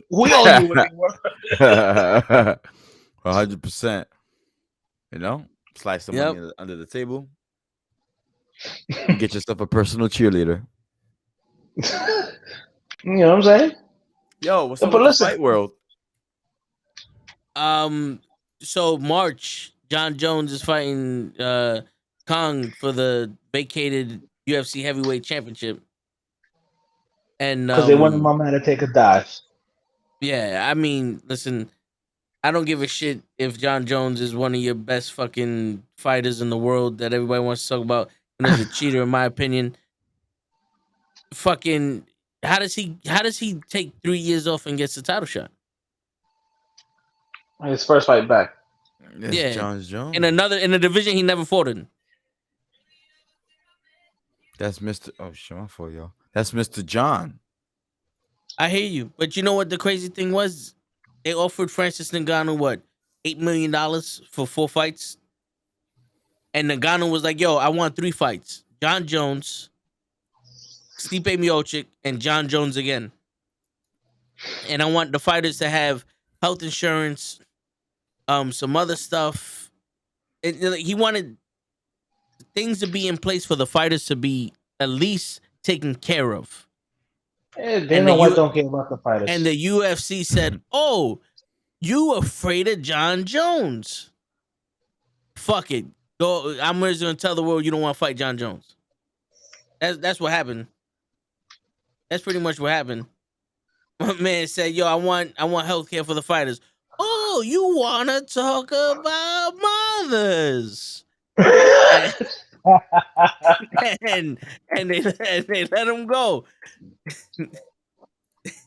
C: We all knew what they were.
B: 100%. Slice some money under the table. Get yourself a personal cheerleader.
C: You know what I'm saying?
B: Yo, what's up with the fight world?
A: So March, John Jones is fighting Kong for the vacated UFC heavyweight championship. And
C: because they wanted my man to take a dive.
A: Yeah, I mean, listen, I don't give a shit if John Jones is one of your best fucking fighters in the world that everybody wants to talk about. And he's a cheater, in my opinion. Fucking, how does he take 3 years off and gets the title shot?
C: His first fight back.
B: It's John Jones.
A: In a division he never fought in.
B: That's Mr. Oh, shit, for y'all. That's Mr. John.
A: I hear you, but you know what the crazy thing was? They offered Francis Ngannou what, $8 million for 4 fights, and Ngannou was like, "Yo, I want 3 fights: John Jones, Stipe Miocic, and John Jones again. And I want the fighters to have health insurance, some other stuff. He wanted things to be in place for the fighters to be at least taken care of."
C: Dana White don't care about the fighters.
A: And the UFC said, "Oh, you afraid of John Jones? Fuck it. Go. I'm just gonna tell the world you don't want to fight John Jones." That's what happened. That's pretty much what happened. My man said, "Yo, I want healthcare for the fighters." Oh, you wanna talk about mothers? and they let him go.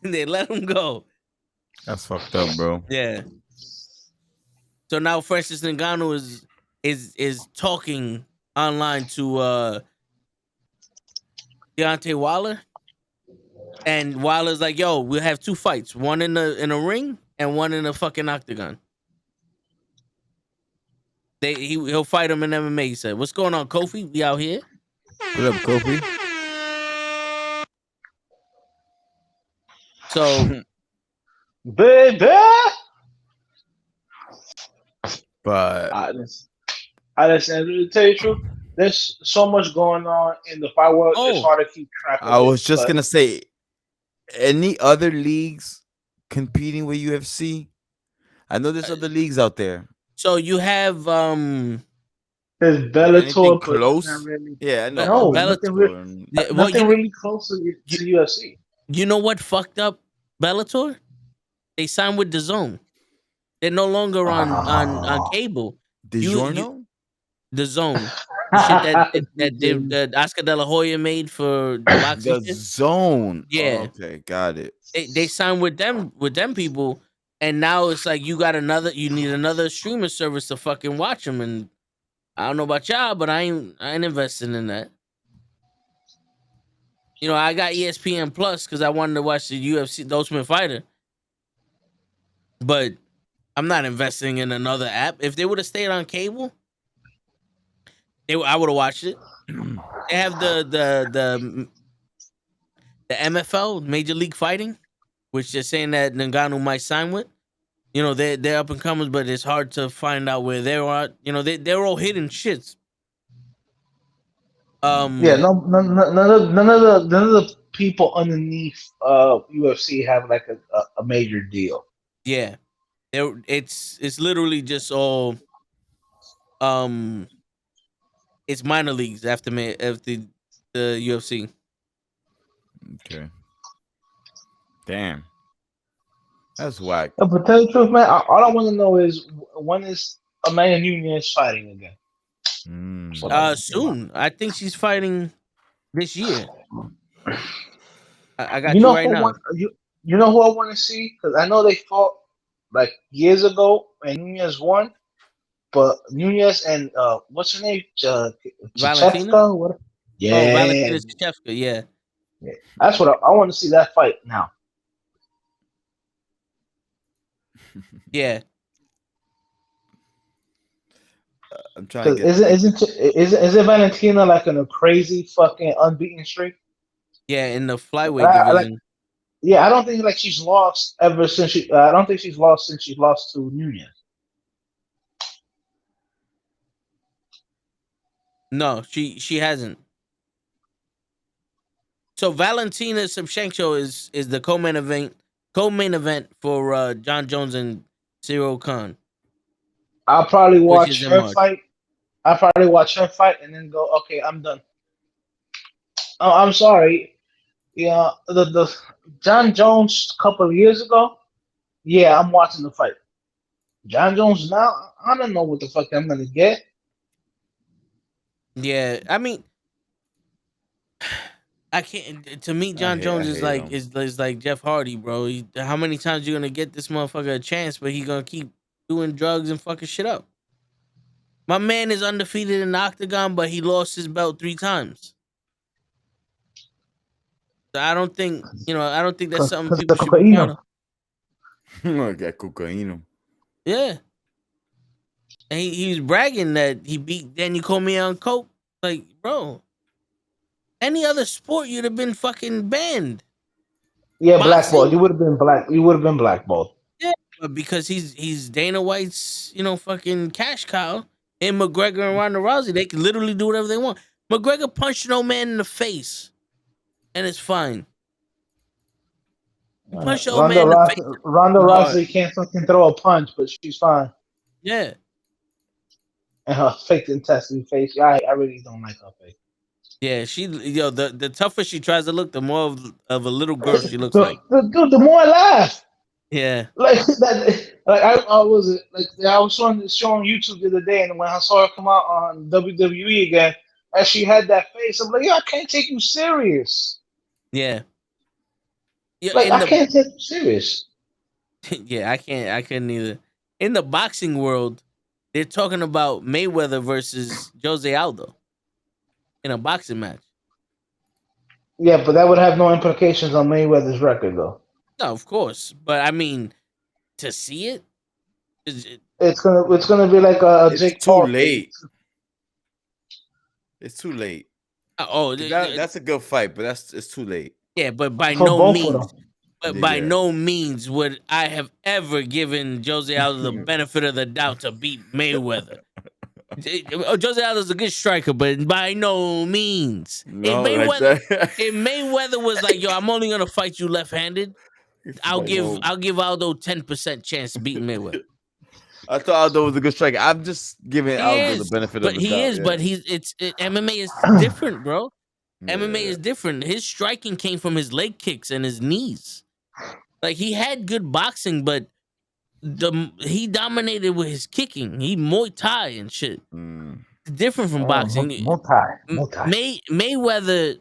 A: They let him go.
B: That's fucked up, bro.
A: Yeah. So now Francis Ngannou is talking online to Deontay Wilder, and Wilder's like, "Yo, we'll have 2 fights, one in a ring and one in a fucking octagon." He'll fight him in MMA. He said, "What's going on, Kofi? We out here."
B: What up, Kofi?
A: So
C: baby.
B: But
C: I just, to tell you the truth, there's so much going on in the fight world. It's
A: Oh,
C: hard to keep track
B: I
C: of it.
B: was just
C: But
B: gonna say, any other leagues competing with UFC? I know there's other leagues out there.
A: so you have
C: there's
B: Anything
C: Bellator, but not
B: close?
C: really.
B: Yeah, I know about
C: No,
A: Bellator. Yeah, well,
C: nothing really close
A: you
C: to UFC.
A: you know what fucked up Bellator? They signed with DAZN. They're no longer on
C: Ah.
A: cable. You
B: DiGiorno.
A: the zone, the shit that Oscar De La Hoya made for the boxing
B: The
A: shit.
B: zone.
A: Yeah,
B: Okay, got it.
A: they signed with them people, and now it's like you need another streaming service to fucking watch them. And I don't know about y'all, but I ain't investing in that. You know, I got ESPN Plus because I wanted to watch the UFC, the Ultimate Fighter, but I'm not investing in another app. If they would have stayed on cable, I would have watched it. They have the MFL, Major League Fighting, which they're saying that Ngannou might sign with. You know, they're up and comers, but it's hard to find out where they are. You know, they're all hidden shits.
C: Yeah,
A: Um,
C: none of the people underneath UFC have like a major deal.
A: yeah, it's literally just all um, it's minor leagues after the UFC.
B: Okay. Damn. That's whack.
C: But tell you the truth, man, all I want to know is when is Amanda Nunes fighting again? That's what I
B: Mm.
C: want to know.
A: Soon I think she's fighting this year. I
C: You
A: got you
C: know
A: right
C: who
A: now.
C: want you know who I want to see because I know they fought like years ago and Nunes won, but Nunes and what's her name,
A: Valentina.
C: Chichevka, what?
A: Oh,
C: Yeah,
A: Valentina Shevcheva. Yeah,
C: yeah. That's what I want to see that fight now.
A: yeah.
B: I'm trying to
C: Because
B: get like
C: isn't Valentina like in a crazy fucking unbeaten streak?
A: Yeah, in the
C: And
A: flyweight
C: like
A: division.
C: yeah, I don't think like she's lost ever since she. I don't think she's lost since she lost to Nunez.
A: No, she hasn't. So Valentina Shevchenko is the co-main event for John Jones and Cyril Khan,
C: I'll probably
A: which is
C: watch
A: in
C: her
A: March.
C: fight. I'll probably watch her fight and then go, okay, I'm done. Oh, I'm sorry. Yeah, the John Jones a couple of years ago. Yeah, I'm watching the fight. John Jones now, I don't know what the fuck I'm gonna get.
A: Yeah, I mean, I can't. To me,
B: I
A: John
B: hate
A: Jones
B: I
A: is
B: hate
A: like
B: him.
A: is like Jeff Hardy, bro. How many times you gonna get this motherfucker a chance, but he gonna keep doing drugs and fucking shit up? My man is undefeated in the octagon, but he lost his belt 3 times. So I don't think that's something
C: Cause the
A: people should be proud
C: cocaine.
A: of.
B: Got cocaine.
A: Yeah. And he was bragging that he beat Daniel Cormier on coke. Like, bro, any other sport you'd have been fucking banned.
C: Yeah, blackball.
A: Boxing,
C: You would have been black. You would have been blackballed.
A: yeah, but because he's Dana White's fucking cash cow. And McGregor and Ronda Rousey, they can literally do whatever they want. McGregor punched no man in the face, and it's fine. He punched the old man in the face
C: Ronda
A: too hard.
C: Rousey can't fucking throw a punch, but she's fine.
A: Yeah,
C: And her fake intestine face. I really don't like her face.
A: yeah. The tougher she tries to look, the more of a little girl she looks like.
C: Dude, the more I laugh,
A: Yeah,
C: like that, like I was like I was showing YouTube the other day, and when I saw her come out on WWE again, and she had that face, I'm like, yo, I can't take you serious.
A: yeah, yeah.
C: Like I can't take you serious.
A: Yeah, I couldn't either. In the boxing world, they're talking about Mayweather versus Jose Aldo in a boxing match.
C: Yeah, but that would have no implications on Mayweather's record, though.
A: No, of course, but I mean, to see it, is
C: It's gonna be like a
B: It's
C: Jake
B: too
C: Paul thing.
B: late. It's too late.
A: oh
B: That's a good fight, but it's too late.
A: yeah, but by
C: For
A: no
C: both of
A: means,
C: them.
A: But by no means would I have ever given Jose Aldo the benefit of the doubt to beat Mayweather. Jose Aldo's a good striker, but by no means.
B: No, like that.
A: If Mayweather was like, yo, I'm only gonna fight you left-handed, I'll give Aldo 10% chance to beat Mayweather.
B: I thought Aldo was a good striker. I'm just giving Aldo the benefit of the doubt.
A: But MMA is different, bro. MMA is different. His striking came from his leg kicks and his knees. Like, he had good boxing, but he dominated with his kicking. He Muay Thai and shit. Different from boxing. Mayweather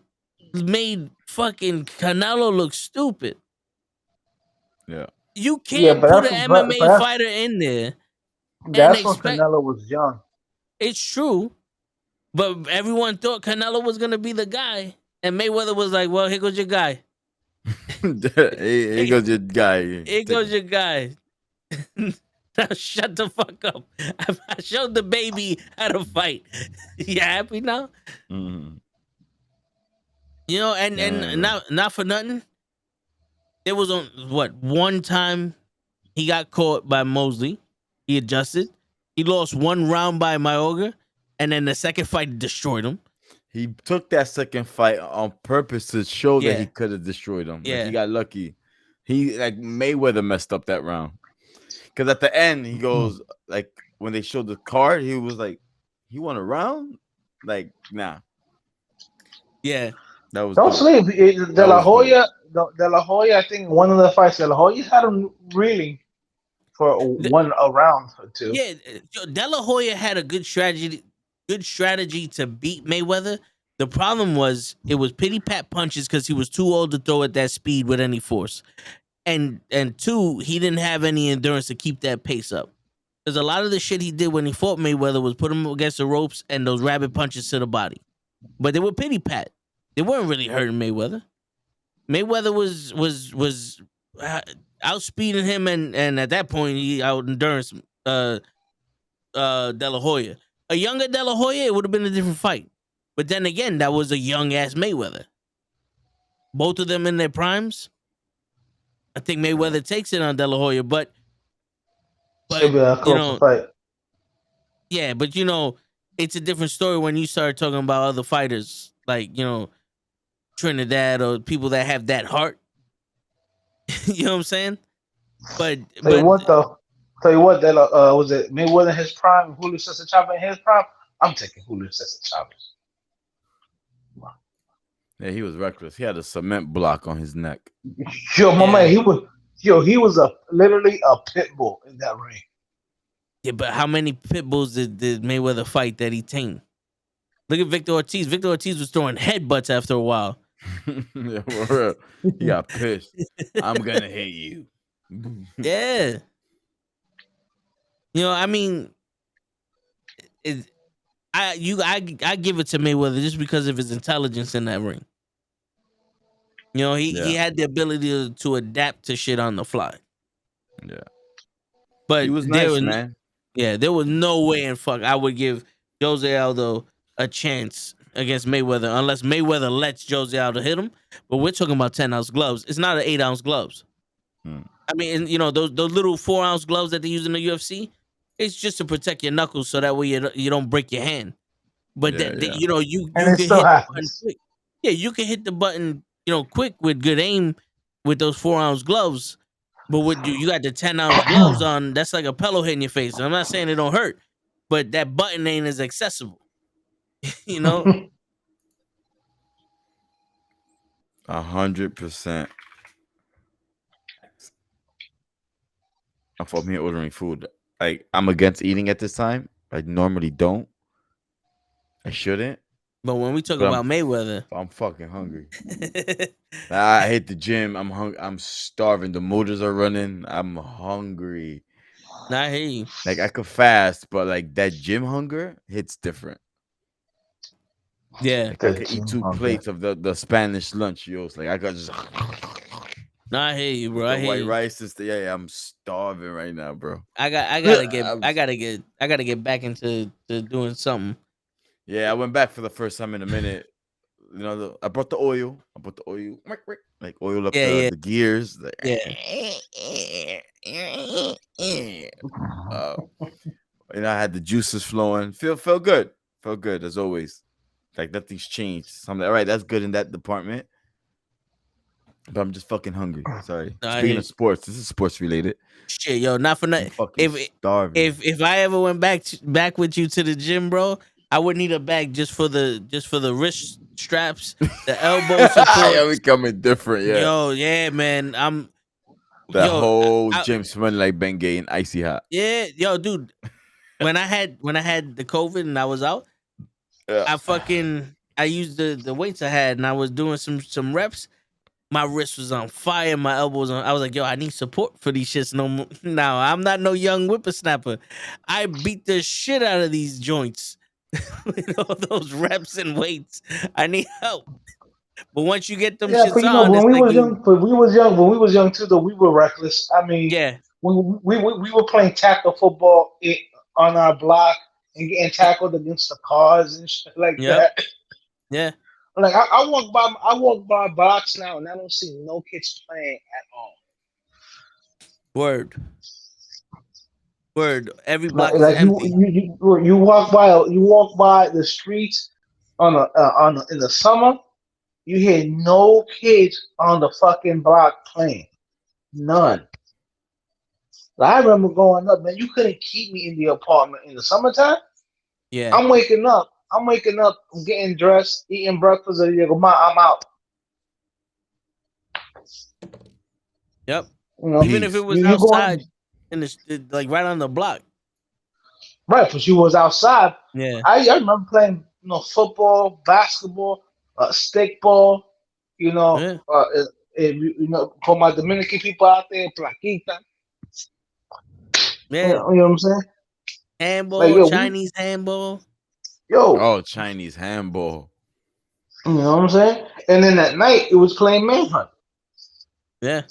A: made fucking Canelo look stupid.
B: Yeah.
A: You can't put an MMA fighter in there.
C: That's when Canelo was young.
A: It's true. But everyone thought Canelo was gonna be the guy. And Mayweather was like, well, here goes your guy.
B: Here goes your guy.
A: Here goes your guy. Now shut the fuck up. I showed the baby how to fight. You happy now?
B: Mm-hmm.
A: You know, and not for nothing. There was one time he got caught by Mosley. He adjusted. He lost one round by Mayorga, and then the second fight destroyed him.
B: He took that second fight on purpose to show that he could have destroyed him.
A: Yeah.
B: Like, he got lucky. He Mayweather messed up that round. Because at the end, he goes, like, when they showed the card, he was like, he won a round? Like, nah.
A: Yeah.
B: That was
C: Don't sleep. De La Hoya, I think one of the fights, De La Hoya had him reeling for a round or two.
A: Yeah, De La Hoya had a good strategy to beat Mayweather. The problem was it was pity pat punches because he was too old to throw at that speed with any force. And two, he didn't have any endurance to keep that pace up. Because a lot of the shit he did when he fought Mayweather was put him against the ropes and those rabbit punches to the body. But they were pity pat. They weren't really hurting Mayweather. Mayweather was outspeeding him, and at that point he out endurance De La Hoya. A younger De La Hoya, it would have been a different fight. But then again, that was a young ass Mayweather. Both of them in their primes. I think Mayweather takes it on De La Hoya, but
C: you know, fight.
A: Yeah, but you know, it's a different story when you start talking about other fighters like, you know, Trinidad or people that have that heart. You know what I'm saying? But
C: Tell you what, was it Mayweather in his prime, Julio Cesar Chavez in his prime? I'm taking Julio Cesar Chavez.
B: Yeah, he was reckless. He had a cement block on his neck.
C: Yo, my man, he was literally a pit bull in that ring.
A: Yeah, but how many pit bulls did Mayweather fight that he tamed? Look at Victor Ortiz. Victor Ortiz was throwing headbutts after a while.
B: Yeah, for real. He got pissed. I'm gonna hit you.
A: Yeah. You know, I mean, I give it to Mayweather just because of his intelligence in that ring. You know, he had the ability to adapt to shit on the fly.
B: Yeah.
A: But
B: he was nice, man.
A: Yeah, there was no way in fuck I would give Jose Aldo a chance against Mayweather unless Mayweather lets Jose Aldo hit him. But we're talking about 10-ounce gloves. It's not an 8-ounce gloves. I mean, you know, those little 4-ounce gloves that they use in the UFC, it's just to protect your knuckles so that way you don't break your hand. But you know, you can hit the button quick. Yeah, you can hit the button, you know, quick with good aim with those 4-ounce gloves. But with you got the 10-ounce gloves on, that's like a pillow hitting your face. I'm not saying it don't hurt, but that button ain't as accessible. You know?
B: 100%. For me ordering food, like, I'm against eating at this time. I normally don't. I shouldn't.
A: But when we talk about Mayweather,
B: I'm fucking hungry. I hit the gym. I'm hungry. I'm starving. The motors are running. I'm hungry.
A: I hear you.
B: Like, I could fast, but like that gym hunger hits different.
A: Yeah,
B: like, I could eat 2 plates of the Spanish lunch, yo. It's like I got just.
A: No, I hear you, bro.
B: The white rice is I'm starving right now, bro.
A: I gotta get back into doing something.
B: Yeah, I went back for the first time in a minute. I brought the oil. Like oil up
A: Yeah, yeah,
B: the gears.
A: yeah.
B: Uh, I had the juices flowing. Felt good. Felt good as always. Like nothing's changed. So I'm like, all right, that's good in that department. But I'm just fucking hungry. Sorry.
A: No, I
B: Speaking
A: hear
B: of sports, this is sports related.
A: shit, yo, not for
B: I'm
A: nothing.
B: fucking
A: If
B: starving.
A: if I ever went back with you to the gym, bro, I would need a bag just for the wrist straps, the elbow
B: Yeah, we
A: supports.
B: coming different. Yeah.
A: Yo, yeah, man.
B: The
A: Yo,
B: whole gym smelling like Bengay and icy hot.
A: yeah, yo, dude. When I had the COVID and I was out,
B: Yeah.
A: I used the weights I had and I was doing some reps. My wrist was on fire. My elbow was on. I was like, yo, I need support for these shits. No more. Now I'm not no young whippersnapper. I beat the shit out of these joints. Those reps and weights. I need help. But once you get them
C: Yeah, but
A: shits on,
C: when
A: it's
C: we
A: like
C: was young, when we was young too, though, we were reckless. I mean,
A: yeah,
C: we were playing tackle football on our block and getting tackled against the cars and shit like
A: yep,
C: that.
A: yeah.
C: Like I walk by blocks now and I don't see no kids playing at all.
A: Word, word. Every
C: Like,
A: block is empty.
C: you walk by the streets in the summer, you hear no kids on the fucking block playing. None. Like, I remember growing up, man, you couldn't keep me in the apartment in the summertime.
A: Yeah.
C: I'm waking up. I'm getting dressed, eating breakfast, and you go, Ma, I'm out.
A: Yep.
C: You know,
A: Even if it
B: Peace.
A: was
C: you going
A: outside in like right on the block.
C: right because you was outside.
A: Yeah.
C: I remember playing, football, basketball, stickball. You know,
A: Yeah.
C: for my Dominican people out there, plaquita.
A: Yeah.
C: You know what I'm saying? Like
A: Handball,
C: yo,
A: Chinese handball.
C: yo,
B: Oh, Chinese handball.
C: you know what I'm saying? And then at night it was playing manhunt.
A: Yeah.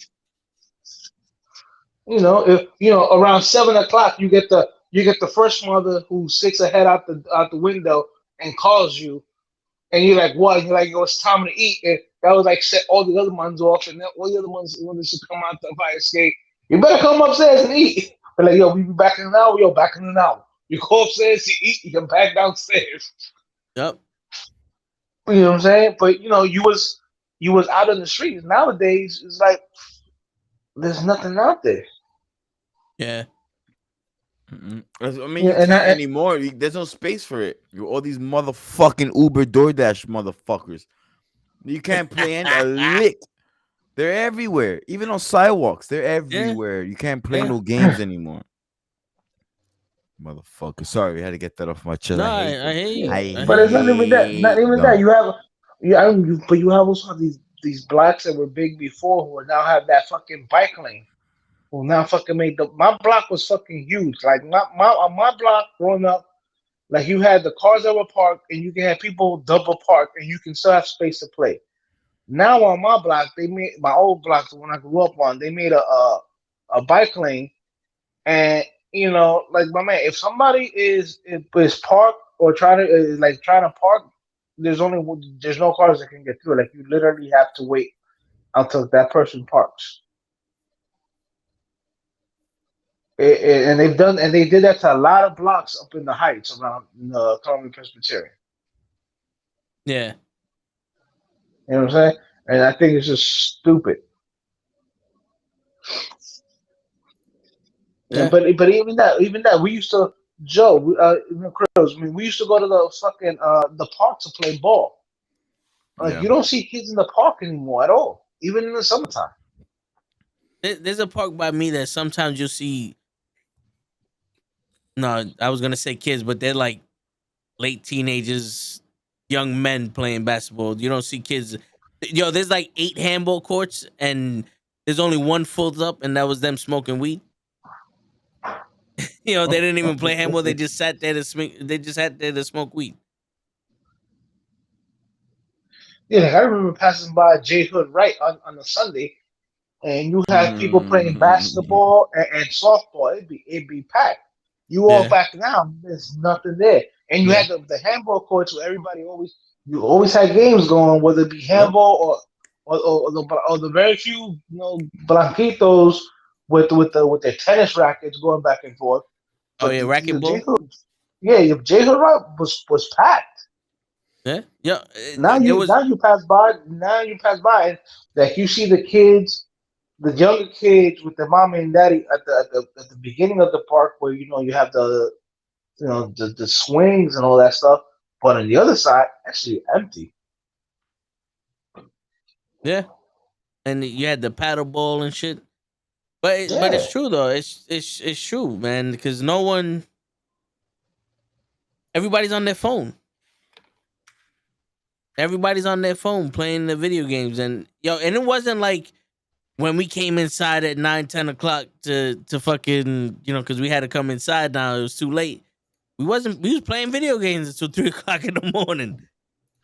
C: If around 7 o'clock you get the first mother who sticks her head out the window and calls you, and you're like, what? And you're like, yo, it's time to eat. And that was like set all the other ones off, and then all the other ones when they should come out the fire escape. You better come upstairs and eat. But like, yo, we be back in an hour. Yo, back in an hour. You go upstairs, you eat, you come back downstairs.
A: Yep.
C: You know what I'm saying? But you was out in the streets. Nowadays, it's like there's nothing out there.
B: I mean,
C: Yeah,
B: you
C: and
B: can't
C: I,
B: anymore. There's no space for it. You all these motherfucking Uber DoorDash motherfuckers. You can't play a lick. They're everywhere, even on sidewalks. They're
A: Yeah.
B: everywhere. You can't play
A: Yeah.
B: no games anymore. Motherfucker. Sorry, I had to get that off my chest.
A: No,
B: I hate
A: I
B: them.
A: hear
C: yeah.
A: you.
B: I
A: I
C: But
A: hear
C: it's
A: you.
C: not even that. Not
B: hate
C: even that.
B: them.
C: But you have also these blacks that were big before who are now have that fucking bike lane. Who now fucking made my block was fucking huge. Like on my block growing up, like you had the cars that were parked and you can have people double park and you can still have space to play. Now on my block, they made my old blocks when I grew up on. They made a bike lane, and like my man, if somebody is parked or trying to park, there's no cars that can get through. Like you literally have to wait until that person parks. And they did that to a lot of blocks up in the heights around Columbia Presbyterian.
A: Yeah.
C: You know what I'm saying? And I think it's just stupid. And
A: Yeah.
C: but even that we used to Joe, Chris, I mean, we used to go to the fucking the park to play ball. Like
B: Yeah.
C: you don't see kids in the park anymore at all, even in the summertime.
A: There's a park by me that sometimes you'll see. No, I was gonna say kids, but they're like late teenagers, young men playing basketball. You don't see kids. Yo, there's like 8 handball courts, and there's only one filled up, and that was them smoking weed. They didn't even play handball. They just sat there to smoke. They just sat there to smoke weed.
C: Yeah, like, I remember passing by J Hood right on a Sunday, and you had people playing basketball and softball. It'd be packed. You walk
A: Yeah,
C: back now, there's nothing there, and you
A: yeah,
C: had the handball courts where everybody always You always had games going, whether it be
A: Yep.
C: handball or the very few blanquitos with their tennis rackets going back and forth.
A: Oh
C: But
A: yeah,
C: the
A: racquetball.
C: J Hood was packed.
A: Yeah, yeah.
C: Now
A: There
C: you
A: was.
C: pass by and like you see the kids, the younger kids with their mommy and daddy at the beginning of the park where you have the swings and all that stuff. But on the other side, actually empty.
A: Yeah, and you had the paddle ball and shit. But
C: Yeah.
A: it's true though. It's true, man. Because no one, everybody's on their phone. Everybody's on their phone playing the video games, and and it wasn't like when we came inside at 9, 10 o'clock to fucking because we had to come inside. Now it was too late. We was playing video games until 3 o'clock in the morning.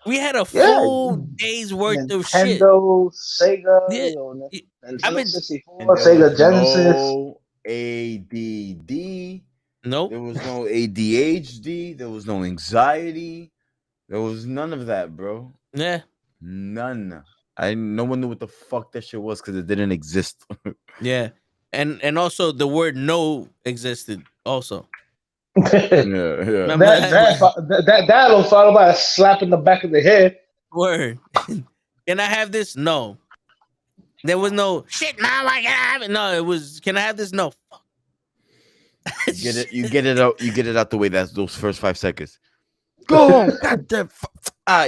A: We had a
C: Yeah,
A: full day's worth of shit.
C: Nintendo, Sega,
A: Yeah, I've
C: Nintendo
A: been
C: 64,
B: And there
C: Sega
B: was
C: Genesis.
B: no ADD.
A: nope.
B: There was no ADHD. There was no anxiety. There was none of that, bro.
A: Yeah,
B: None. No one knew what the fuck that shit was because it didn't exist.
A: yeah, and also the word no existed also.
C: that
B: Yeah, yeah.
A: Remember that
C: that'll follow by a slap in the back of the head.
A: word? Can I have this? No. There was no shit. Now I can have it. No, it was. Can I have this? No. Fuck.
B: You get it. You get it out. You get it out the way. That's those first 5 seconds. Go home. Goddamn.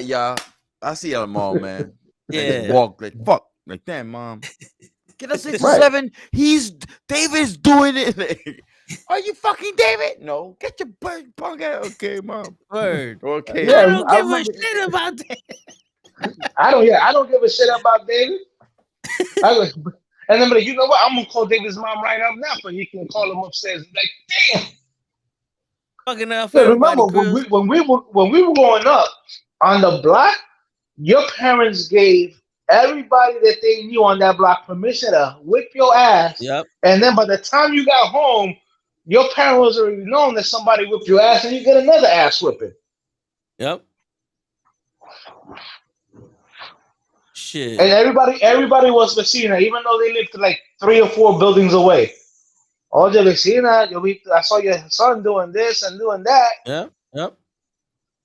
B: Y'all. I see y'all tomorrow, man. I just
A: Yeah.
B: walk like fuck. Like damn, mom. Get a six or
C: Right.
B: seven. David's doing it. Like, are you fucking David? No. Get your punk out. Okay, mom.
A: Word.
B: Okay,
C: Yeah,
A: I
B: mom.
A: don't
C: I
A: give a
C: remember.
A: shit about that.
C: I don't. Yeah, I don't give a shit about David. I was, and then, but you know what? I'm gonna call David's mom right up now, so he can call him upstairs. Like, damn.
A: Fucking up for
C: Yeah,
A: everybody,
C: remember when
A: Chris.
C: we were growing up on the block, your parents gave everybody that they knew on that block permission to whip your ass,
A: Yep.
C: and then by the time you got home, your parents was already known that somebody whipped your ass, and you get another ass whipping.
A: Yep.
C: And
A: Shit.
C: everybody was vecina, even though they lived like 3 or 4 buildings away. Oye, vecina, I saw your son doing this and doing that.
A: Yep. Yep.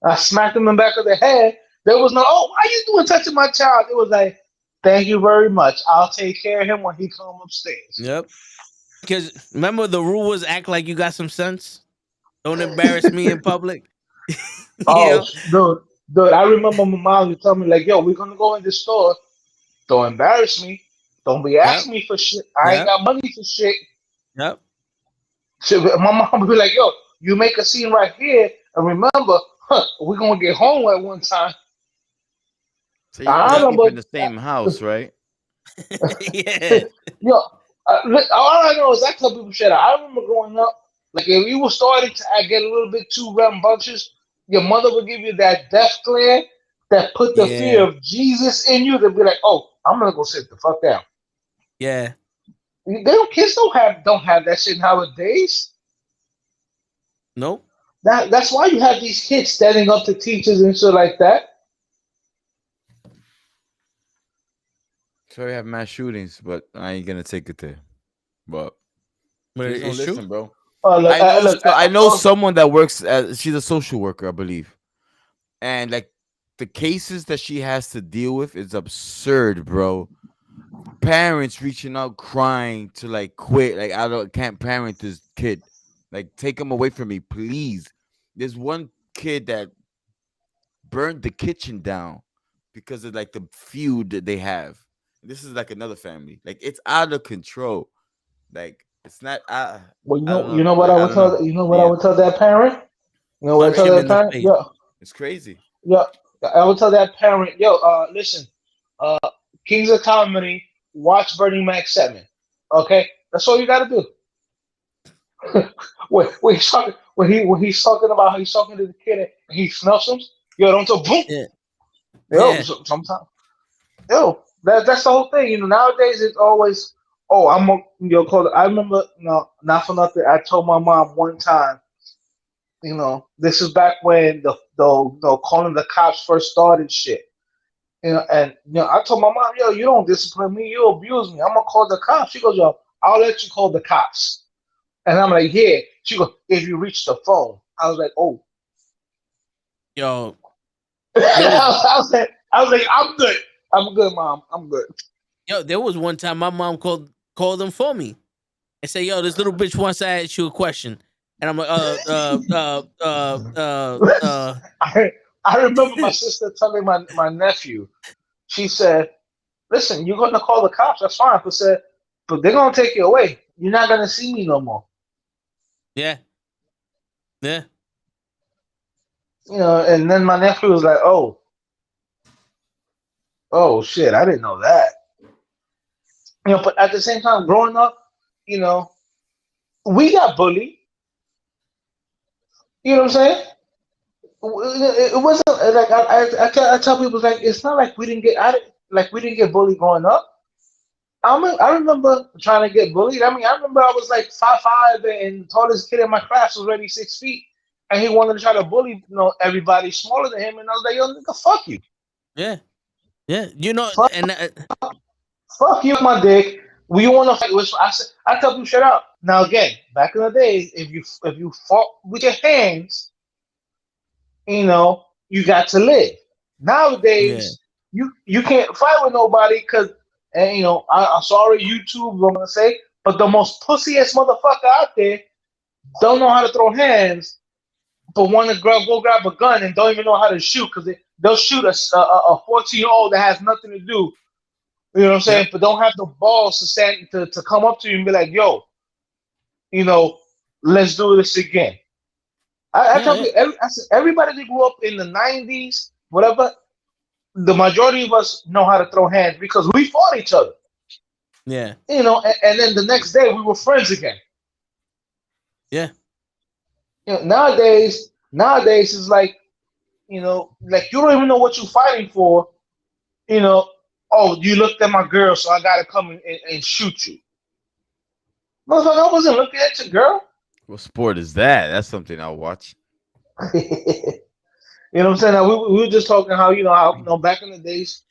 C: I smacked him in the back of the head. There was no, oh, why you doing touching my child? It was like, thank you very much. I'll take care of him when he come upstairs.
A: Yep. Because remember the rule was act like you got some sense. Don't embarrass me in public. you
C: Oh,
A: know.
C: dude, I remember my mom would tell me like, yo, we're gonna go in the store. Don't embarrass me. Don't be
A: Yep.
C: asking me for shit. I ain't
A: Yep.
C: got money for shit.
A: Yep.
C: So my mom would be like, yo, you make a scene right here, and remember, we're gonna get home at one time.
B: So you
C: I
B: guys
A: Yep.
B: sleep
C: remember,
B: in the same house, right?
A: yeah.
C: yo, all I know is I tell people shit. I remember growing up, like if you were starting to get a little bit too rambunctious, your mother would give you that death glare that put the fear
A: Yeah.
C: of Jesus in you. They'd be like, oh, I'm gonna go sit the fuck down.
A: Yeah.
C: Kids don't have that shit nowadays.
A: Nope.
C: That's why you have these kids standing up to teachers and shit like that.
B: So we have mass shootings, but I ain't gonna take it there. But
A: But
B: kids don't
A: it's true.
B: listen, bro.
C: Look, look,
B: I know someone that works as she's a social worker, I believe. And like the cases that she has to deal with is absurd, bro. Parents reaching out crying to like quit, like I don't can't parent this kid. Like take him away from me, please. There's one kid that burned the kitchen down because of like the feud that they have. This is like another family. Like it's out of control. Like it's not
C: well,
B: I don't
C: you
B: know.
C: know what I
B: Like I
C: would
B: don't know.
C: tell you know what I
B: Yeah.
C: would tell that parent. You know what I
A: Punch
C: tell
A: him
C: that
A: in the
C: parent?
A: face.
C: Yo,
B: It's crazy.
C: yo, I would tell that parent, yo, listen, uh, Kings of Comedy, watch Burning Mac 7. Okay, that's all you got to do. When he's talking about how he's talking to the kid and he smells him, yo, don't tell boom.
A: Yeah.
C: Yo,
A: Yeah.
C: sometimes, yo, that's the whole thing. Nowadays it's always, oh, call it. I remember, no, not for nothing. I told my mom one time, This is back when the calling the cops first started shit. And I told my mom, yo, you don't discipline me, you abuse me. I'm gonna call the cops. She goes, yo, I'll let you call the cops. And I'm like, yeah. She goes, if you reach the phone. I was like, oh.
A: Yo,
C: I was like, I'm good. I'm good, mom. I'm good.
A: Yo, there was one time my mom called them for me and say, "Yo, this little bitch wants to ask you a question," and I'm like,
C: I, I remember my sister telling my nephew, she said, listen, you're gonna call the cops, that's fine. But they're gonna take you away. You're not gonna see me no more.
A: Yeah. Yeah.
C: And then my nephew was like, oh shit, I didn't know that. But at the same time, growing up, you know, we got bullied. You know what I'm saying? It wasn't like I tell people like it's not like we didn't get like we didn't get bullied growing up. I remember trying to get bullied. I mean, I remember I was like 5'5", and the tallest kid in my class was already 6 feet, and he wanted to try to bully everybody smaller than him, and I was like, yo, nigga, fuck you.
A: Yeah. Yeah.
C: Fuck,
A: And
C: fuck you, my dick. We want to fight. I tell people straight out. Now again, back in the days, if you fought with your hands, you got to live.
A: yeah.
C: Nowadays, you can't fight with nobody because, and I'm sorry, YouTube, I'm gonna say, but the most pussy-ass motherfucker out there don't know how to throw hands, but want to go grab a gun and don't even know how to shoot because they'll shoot a 14-year-old that has nothing to do. You know what I'm saying?
A: Yep.
C: But don't have the balls to come up to you and be like, yo, let's do this again. I tell you, everybody that grew up in the 90s, whatever, the majority of us know how to throw hands because we fought each other.
A: Yeah.
C: And then the next day we were friends again.
A: Yeah.
C: Nowadays it's like, like you don't even know what you're fighting for. Oh, you looked at my girl, so I gotta come and shoot you. Motherfucker, I wasn't looking at your girl.
B: What sport is that? That's something I'll watch.
C: You know what I'm saying? Now, we were just talking how back in the days,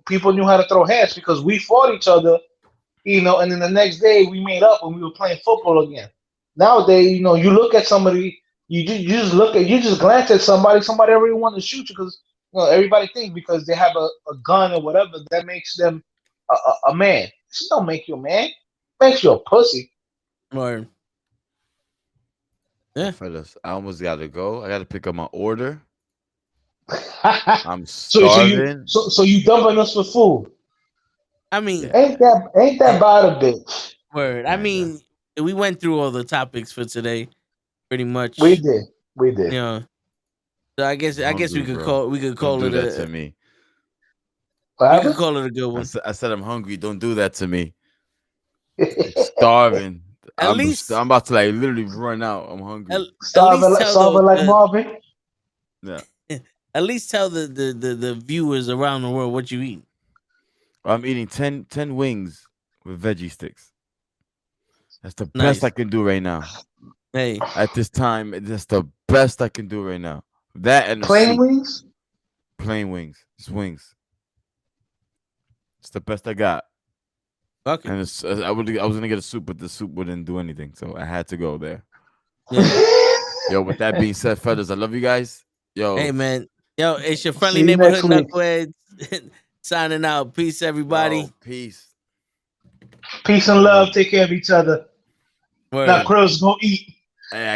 C: people knew how to throw hands because we fought each other, and then the next day we made up and we were playing football again. Nowadays, you look at somebody, you just glance at somebody already want to shoot you because everybody thinks because they have a gun or whatever that makes them a man. This don't make you a man. It makes you a pussy.
A: Or yeah.
B: Fellas, I almost gotta go. I gotta pick up my order. I'm
C: so
B: starving.
C: you dumping us for food.
A: I mean,
B: Yeah.
C: Ain't that bad a bitch?
A: word. I
B: Yeah,
A: mean, we went through all the topics for today, pretty much.
C: We did.
A: So I guess
B: I'm
A: we
B: hungry,
A: could
B: bro. Don't
A: call
B: do
A: it
B: that to me.
C: What
A: we could
C: happened?
A: call it a good one.
B: I said I'm hungry. Don't do that to me. I'm starving.
A: At least
B: I'm about to like literally run out. I'm hungry.
A: at least tell
C: Starving like Marvin.
B: Yeah.
A: at least tell the viewers around the world what you eat.
B: I'm eating 10 wings with veggie sticks. That's the
A: Nice.
B: best I can do right now.
A: Hey,
B: At this time, that's the best I can do right now. That and a
C: Plain
B: soup.
C: wings.
B: Plain wings. It's wings. It's the best I got.
A: fuck it.
B: And I was gonna get a soup, but the soup wouldn't do anything, so I had to go there.
A: Yeah.
B: Yo, with that being said, fellas, I love you guys. Yo,
A: Hey man, yo, it's your friendly
C: See you next
A: neighborhood
C: week.
A: knuckleheads signing out. Peace, everybody.
B: yo, peace.
C: Peace and love. Take care of each other. Now,
A: Word.
C: Krill's gonna eat.
B: Hey,